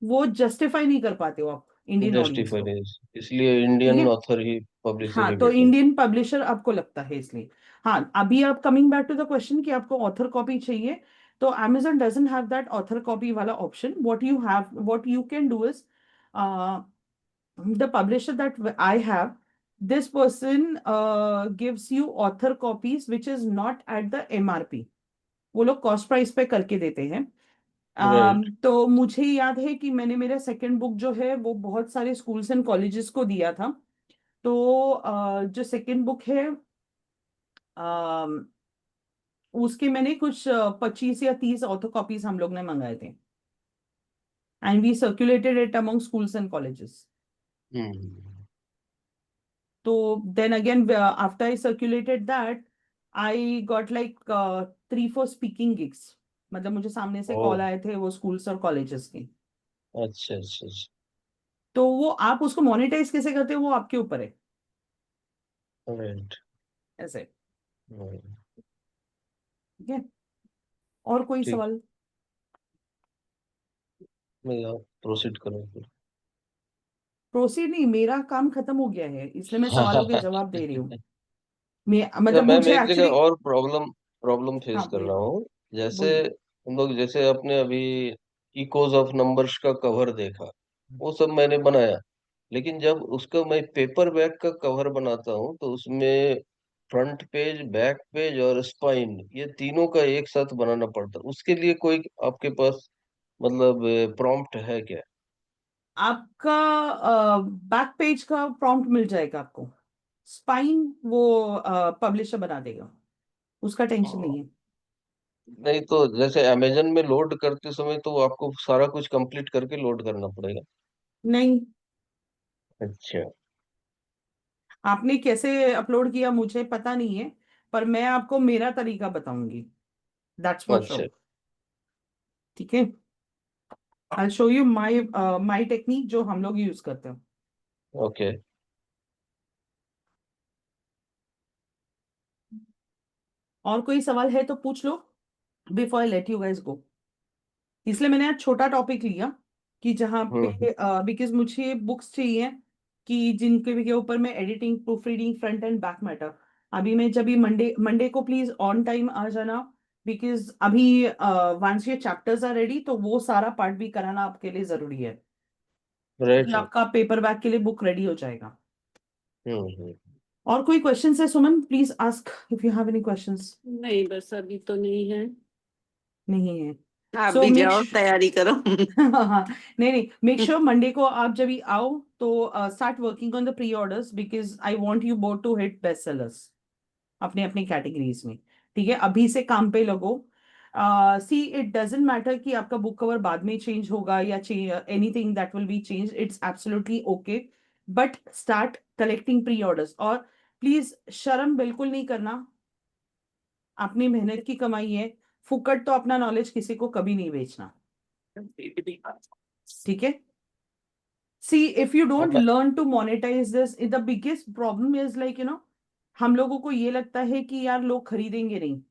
वो जस्टिफाई नहीं कर पाते हो आप इंडियन ऑडियंस जस्टिफाई को, नहीं, इसलिए ठीक इंडियन है? ऑथर ही, पब्लिशर हाँ, ही तो बेटर। इंडियन पब्लिशर आपको लगता है इसलिए। हाँ, अभी आप coming back to the question कि आपको ऑथर कॉपी चाहिए, तो Amazon doesn't have that author copy वाला option. what you can do is, the publisher that I have, this person gives you author copies which is not at the MRP। वो लोग कॉस्ट प्राइस पे करके देते हैं। राइट। तो मुझे याद है कि मैंने मेरा सेकंड बुक जो है वो बहुत सारे स्कूल्स एंड कॉलेजेस को दिया था। तो जो सेकंड बुक है, अम, उसके मैंने कुछ 25 या 30 ऑथो कॉपीज हम लोग ने मंगाए थे, and we circulated it among schools and colleges. Hmm. तो then again after I circulated that, I got like 3-4 speaking gigs. मतलब मुझे सामने से ओ। कॉल आए थे वो स्कूल्स और कॉलेजेस के। अच्छा अच्छा अच्छा। तो वो आप उसको मोनेटाइज कैसे करते हो वो आपके ऊपर है, राइट। ऐसे। हम्म, ठीक है? और कोई ठीक। सवाल? मैं आप प्रोसीड करूँ फिर। प्रोसीड नहीं, मेरा काम खत्म हो गया है, इसलिए मैं सवालों के जवाब दे रही हूँ। मैं या मतलब मैम मुझे एक जगह एक्चुअली। और प्रॉब्लम प्रॉब्लम फेस हाँ कर बोलिए, रहा हूँ। जैसे बोलिए। हम लोग, जैसे आपने अभी इकोज ऑफ नंबर्स का कवर देखा, वो सब मैंने बनाया, लेकिन जब उसका मैं पेपर बैक का कवर बनाता हूँ तो उसमें फ्रंट पेज, बैक पेज और स्पाइन, ये तीनों का एक साथ बनाना पड़ता है। उसके लिए कोई आपके पास मतलब प्रॉम्प्ट है क्या? आपका बैक पेज का प्रॉम्प्ट मिल जाएगा आपको। स्पाइन वो पब्लिशर बना देगा, उसका टेंशन नहीं है। नहीं तो जैसे अमेजन में लोड करते समय तो आपको सारा कुछ कंप्लीट करके लोड करना पड़ेगा। नहीं, अच्छा आपने कैसे अपलोड किया मुझे पता नहीं है, पर मैं आपको मेरा तरीका बताऊंगी, दैट्स फॉर अच्छा। श्योर। ठीक है? आई show you my my technique जो हम लोग यूज करते हैं। ओके। और कोई सवाल है तो पूछ लो before I let you guys go. इसलिए मैंने आज छोटा टॉपिक लिया कि जहाँ पे, हम्म। बिकॉज मुझे बुक्स चाहिए कि जिनके भी के ऊपर मैं editing, proof reading, front end back matter, अभी मैं जब भी मंडे को प्लीज ऑन टाइम आ जाना, बिकॉज अभी वंस ये चैप्टर्स आर रेडी तो वो सारा पार्ट भी कराना आपके लिए जरूरी है, राइट कि सर। आपका पेपर बैक के लिए बुक रेडी हो जाएगा। हम्म। और कोई क्वेश्चन है Suman? Please ask if you have any questions. नहीं, बस अभी तो नहीं है। नहीं है? आप सो भी मेक जाओ, तैयारी करो। हाँ, नहीं नहीं, मेक श्योर मंडे को आप जब भी आओ तो start working on the preorders, because I want you both to hit bestsellers अपने अपनी कैटेगरीज में। ठीक है, अभी से काम पे लगो। सी इट डजेंट मैटर कि आपका बुक कवर बाद में चेंज होगा या anything that will be change, it's absolutely okay, but start collecting pre orders. और प्लीज शर्म बिल्कुल नहीं करना, अपनी मेहनत की कमाई है, फुकट तो अपना नॉलेज किसी को कभी नहीं बेचना। ठीक है? See, if you अब don't learn to monetize this, the biggest problem is like, हम लोगों को ये लगता है कि यार लोग खरीदेंगे नहीं।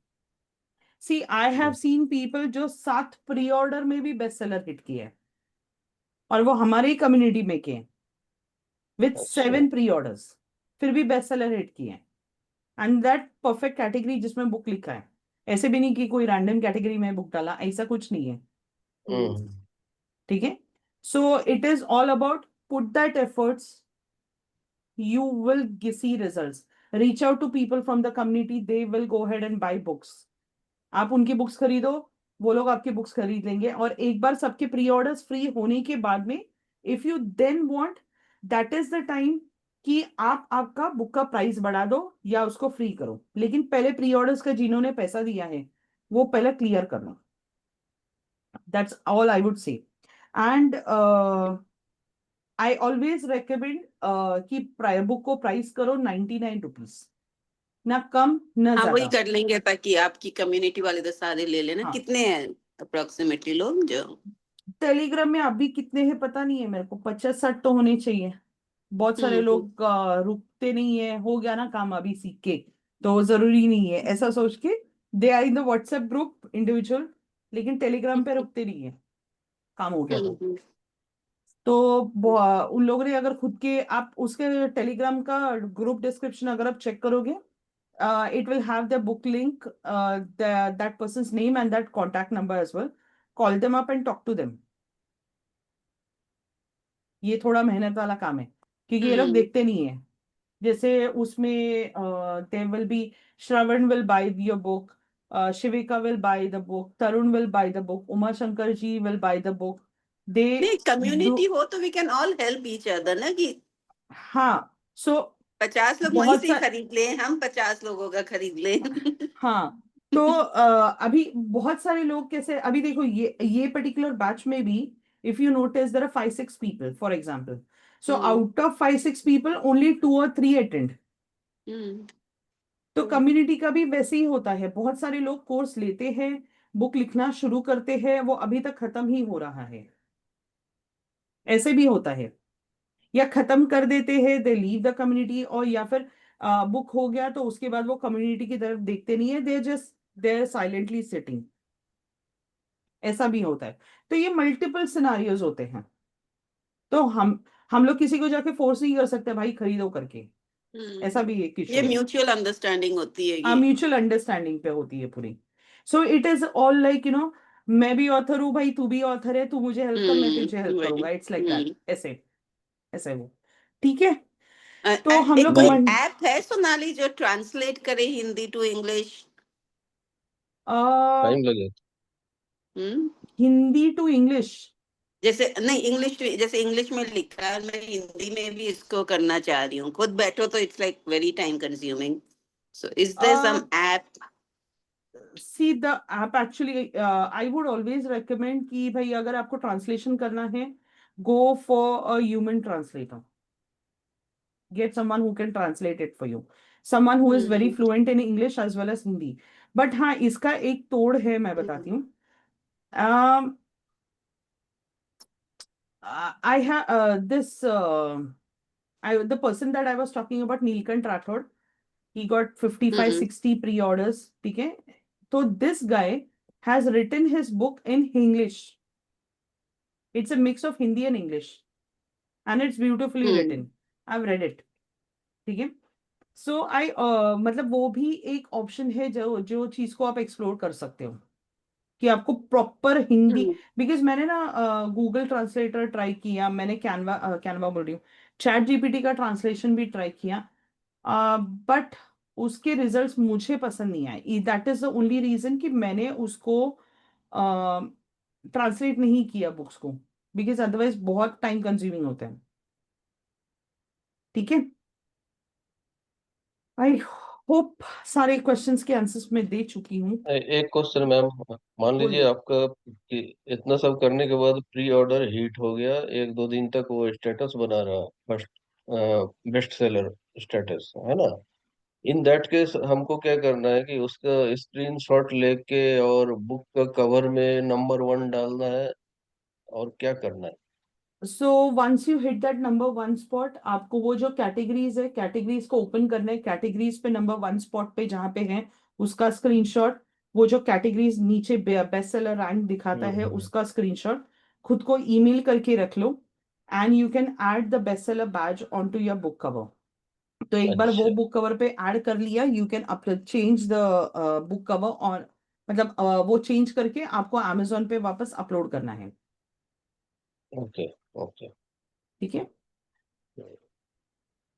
See, I have seen people जो 7 प्री ऑर्डर में भी बेस्ट सेलर हिट किए हैं, और वो हमारे ही कम्युनिटी में के हैं, विथ अच्छा। 7 प्री ऑर्डर्स, फिर भी बेस्ट सेलर हिट किए हैं। एंड दैट परफेक्ट कैटेगरी जिसमें बुक लिखा है, ऐसे भी नहीं कि कोई रैंडम कैटेगरी में बुक डाला, ऐसा कुछ नहीं है। हम्म। ठीक है? So it is all about put that efforts, you will see results. Reach out to people from the community, they will go ahead and buy books. आप उनकी बुक्स खरीदो, वो लोग आपकी बुक्स खरीद लेंगे, और एक बार सबके प्री ऑर्डर्स फ्री होने के बाद में, if you then want, that is the time कि आप आपका बुक का प्राइस बढ़ा दो या उसको फ्री करो, लेकिन पहले प्री ऑर्डर्स का जिन्होंने पैसा दिया है वो पहले क्लियर कर लो। That's all I would say. And I always recommend कि बुक को प्राइस करो 99 रुपीज, ना कम ना हाँ, वही ज्यादा। कर लेंगे ताकि आपकी कम्युनिटी वाले तो सारे ले लेना। हाँ, कितने हैं अप्रोक्सीमेटली लोग जो? टेलीग्राम में अभी कितने हैं पता नहीं है मेरे को, 50-60 तो होने चाहिए। बहुत सारे हम्म। लोग रुकते नहीं है, हो गया ना काम अभी सीख के, तो जरूरी नहीं है ऐसा सोच के they are in the WhatsApp group individual, लेकिन टेलीग्राम पे रुकते नहीं है, काम हो गया तो। हम्म। तो उन लोगों ने अगर खुद के, आप उसके टेलीग्राम का ग्रुप डिस्क्रिप्शन अगर आप चेक करोगे, it will have the book link, that person's name and that contact number as well. Call them up and talk to them. ये थोड़ा मेहनत वाला काम है, क्योंकि ये लोग हम्म। देखते नहीं है। जैसे उसमें there will be Shravan will buy your book, Shivika will buy the book, Tarun will buy the book, Uma Shankar ji will buy the book. They नहीं, कम्युनिटी do, हो तो we can all help each other ना, कि हाँ, सो 50 लोग वहीं बहुत से ही सा, खरीद लें, हम 50 लोगों का खरीद लें। हाँ, तो अभी बहुत सारे लोग कैसे, अभी देखो ये पर्टिकुलर बैच में भी, if you notice there are 5-6 people for example, so hmm. Out of 5-6 people only 2 or 3 attend. Hmm. तो कम्युनिटी का भी वैसे ही होता है, बहुत सारे लोग कोर्स लेते हैं, बुक लिखना शुरू करते हैं, वो अभी तक खत्म ही हो रहा है, ऐसे भी होता है, या खत्म कर देते हैं, दे लीव द कम्युनिटी, और या फिर बुक हो गया तो उसके बाद वो कम्युनिटी की तरफ देखते नहीं है, they just there silently sitting, ऐसा भी होता है। तो ये मल्टीपल सिनारियोज होते हैं, तो हम लोग किसी को जाके फोर्स नहीं कर सकते भाई खरीदो करके, ऐसा भी एक ये इशू है। म्यूचुअल अंडरस्टैंडिंग होती है हाँ, कि म्यूचुअल अंडरस्टैंडिंग पे होती है पूरी। So it is all like मैं भी ऑथर हूँ भाई, तू भी ऑथर है, तू मुझे हेल्प कर, मैं तुझे हेल्प वही। करूंगा, इट्स लाइक दैट, ऐसे ऐसे वो। ठीक है, तो हम एक लोग कोई मैं ऐप है सोनाली जो ट्रांसलेट करे हिंदी टू इंग्लिश? टाइम लगेगा। हम्म। Hindi to English? जैसे नहीं, इंग्लिश जैसे इंग्लिश में लिखा है, मैं हिंदी में भी इसको करना चाह रही हूँ। खुद बैठो तो it's like very time consuming. So is there some app? See the app actually, I would always recommend कि भाई अगर आपको ट्रांसलेशन करना है, go for a human translator, get someone who can translate it for you, someone who is very fluent in English as well as Hindi. But हाँ, इसका एक तोड़ है, मैं बताती हूँ। um, I have this the person that I was talking about, Neelkant Rathod, he got 55-60 pre-orders, ठीक है? तो this guy has written his book in English. It's a mix of Hindi and English, and it's beautifully written. I've read it. ठीक है? सो आई मतलब वो भी एक ऑप्शन है जो जो चीज को आप एक्सप्लोर कर सकते हो कि आपको प्रॉपर हिंदी, बिकॉज मैंने ना गूगल ट्रांसलेटर ट्राई किया, मैंने कैनवा बोल रही हूँ, चैट जीपीटी का ट्रांसलेशन भी ट्राई किया, बट उसके रिजल्ट्स मुझे पसंद नहीं आए। That is the only reason कि मैंने उसको ट्रांसलेट नहीं किया बुक्स को, बिकॉज अदरवाइज बहुत टाइम कंज्यूमिंग होता है। ठीक है, आई होप सारे क्वेश्चंस के आंसर्स मैं दे चुकी हूँ। एक क्वेश्चन मैम, मान लीजिए बोलिए। आपका कि इतना सब करने के बाद प्री ऑर्डर हिट हो गया, एक दो दिन तक वो स्टेटस बना रहा, फर्स्ट बेस्ट सेलर स्टेटस, है ना? इन दैट केस हमको क्या करना है कि उसका स्क्रीनशॉट लेके और बुक का कवर में नंबर 1 डालना है, और क्या करना है? So once you hit that number 1 spot, आपको वो जो कैटेगरीज है, कैटेगरीज को ओपन करना है, कैटेगरीज पे नंबर 1 स्पॉट पे जहाँ पे है उसका स्क्रीनशॉट, वो जो कैटेगरीज नीचे बेस्ट सेलर रैंक दिखाता है हम्म। उसका स्क्रीनशॉट खुद को ईमेल करके रख लो, and you can add the best seller badge on to your book cover. तो एक बार वो अच्छा। बुक कवर पे ऐड कर लिया, you can change the book cover, और मतलब वो चेंज करके आपको अमेजोन पे वापस अपलोड करना है। ओके। ओके। ठीक है,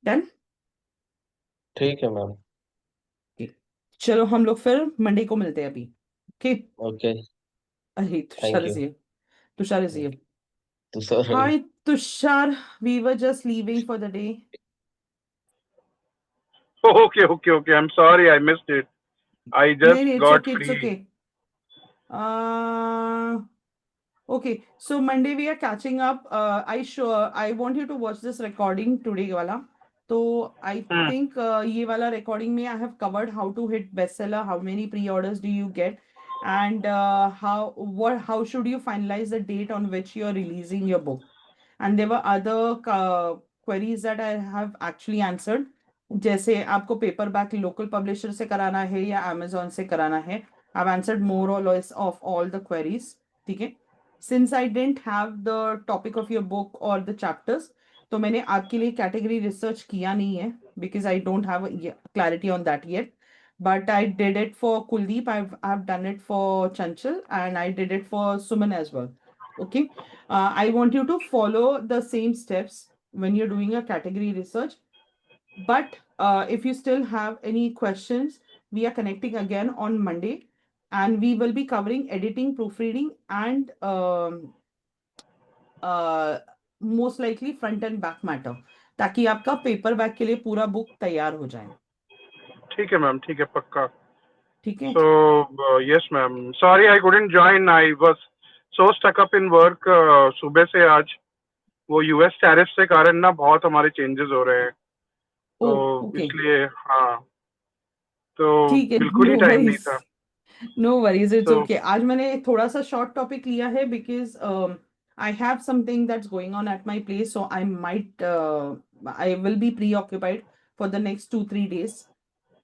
डन। ठीक है मैम। चलो हम लोग फिर मंडे को मिलते हैं अभी। ओके। ओके। अरे thank Tushar is you. Here, Tushar is here. तो sir, hi Tushar, we were just leaving for the day. Okay, okay, okay. I'm sorry, I missed it. I नहीं just नहीं, it's got okay, it's free. Okay. Okay, so Monday we are catching up. I want you to watch this recording today wala. So I Hmm. think ये वाला recording में I have covered how to hit bestseller, how many pre-orders do you get, and how should you finalize the date on which you are releasing your book. And there were other queries that I have actually answered, जैसे आपको paperback local publisher से कराना है या Amazon से कराना है। I've answered more or less of all the queries. ठीक है, since I didn't have the topic of your book or the chapters, तो मैंने आपके लिए कैटेगरी रिसर्च किया नहीं है, because I don't have clarity on that yet. But I did it for Kuldeep, I've done it for Chanchal, and I did it for Suman as well. Okay, I want you to follow the same steps when you're doing a category research. But if you still have any questions, we are connecting again on Monday, and we will be covering editing, proofreading, and most likely front and back matter, ताकि आपका पेपर बैक के लिए पूरा बुक तैयार हो जाए। ठीक है मैम, ठीक है, पक्का. ठीक है, So yes ma'am. Sorry I couldn't join. I was so stuck up in work. सुबह से आज वो US टैरिफ से कारण ना बहुत हमारे चेंजेस हो रहे हैं, ओ तो ओके, इसलिए हाँ, तो ठीक है, बिल्कुल ही नो टाइम नहीं वरीज, था. नो वरीज, इट्स तो ओके। आज मैंने थोड़ा सा शॉर्ट टॉपिक लिया है because I have something that's going on at my place, so I will be pre occupied for the next 2-3 days.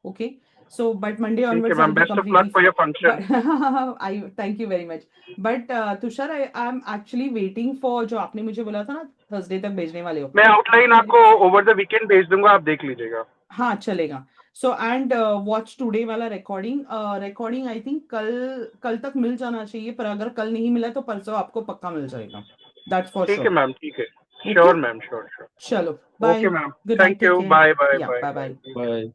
Okay, so but Monday ठीक है onwards ma'am. I'll be best of completely luck for your function. but I thank you very much. But Tushar, I'm actually waiting for जो आपने मुझे बोला था ना थर्सडे तक भेजने वाले हो। मैं आउटलाइन तो आपको ओवर द वीकेंड भेज दूंगा, आप देख लीजिएगा. हाँ चलेगा। सो एंड वॉच टुडे वाला रिकॉर्डिंग आई थिंक कल तक मिल जाना चाहिए, पर अगर कल नहीं मिला तो परसों आपको पक्का मिल जाएगा, दैट्स फॉर ठीक है श्योर। मैम, ठीक है. Okay, sure ma'am, sure sure. चलो bye, okay ma'am. Good night, thank take you. Care, bye bye yeah bye bye bye. Bye. Bye.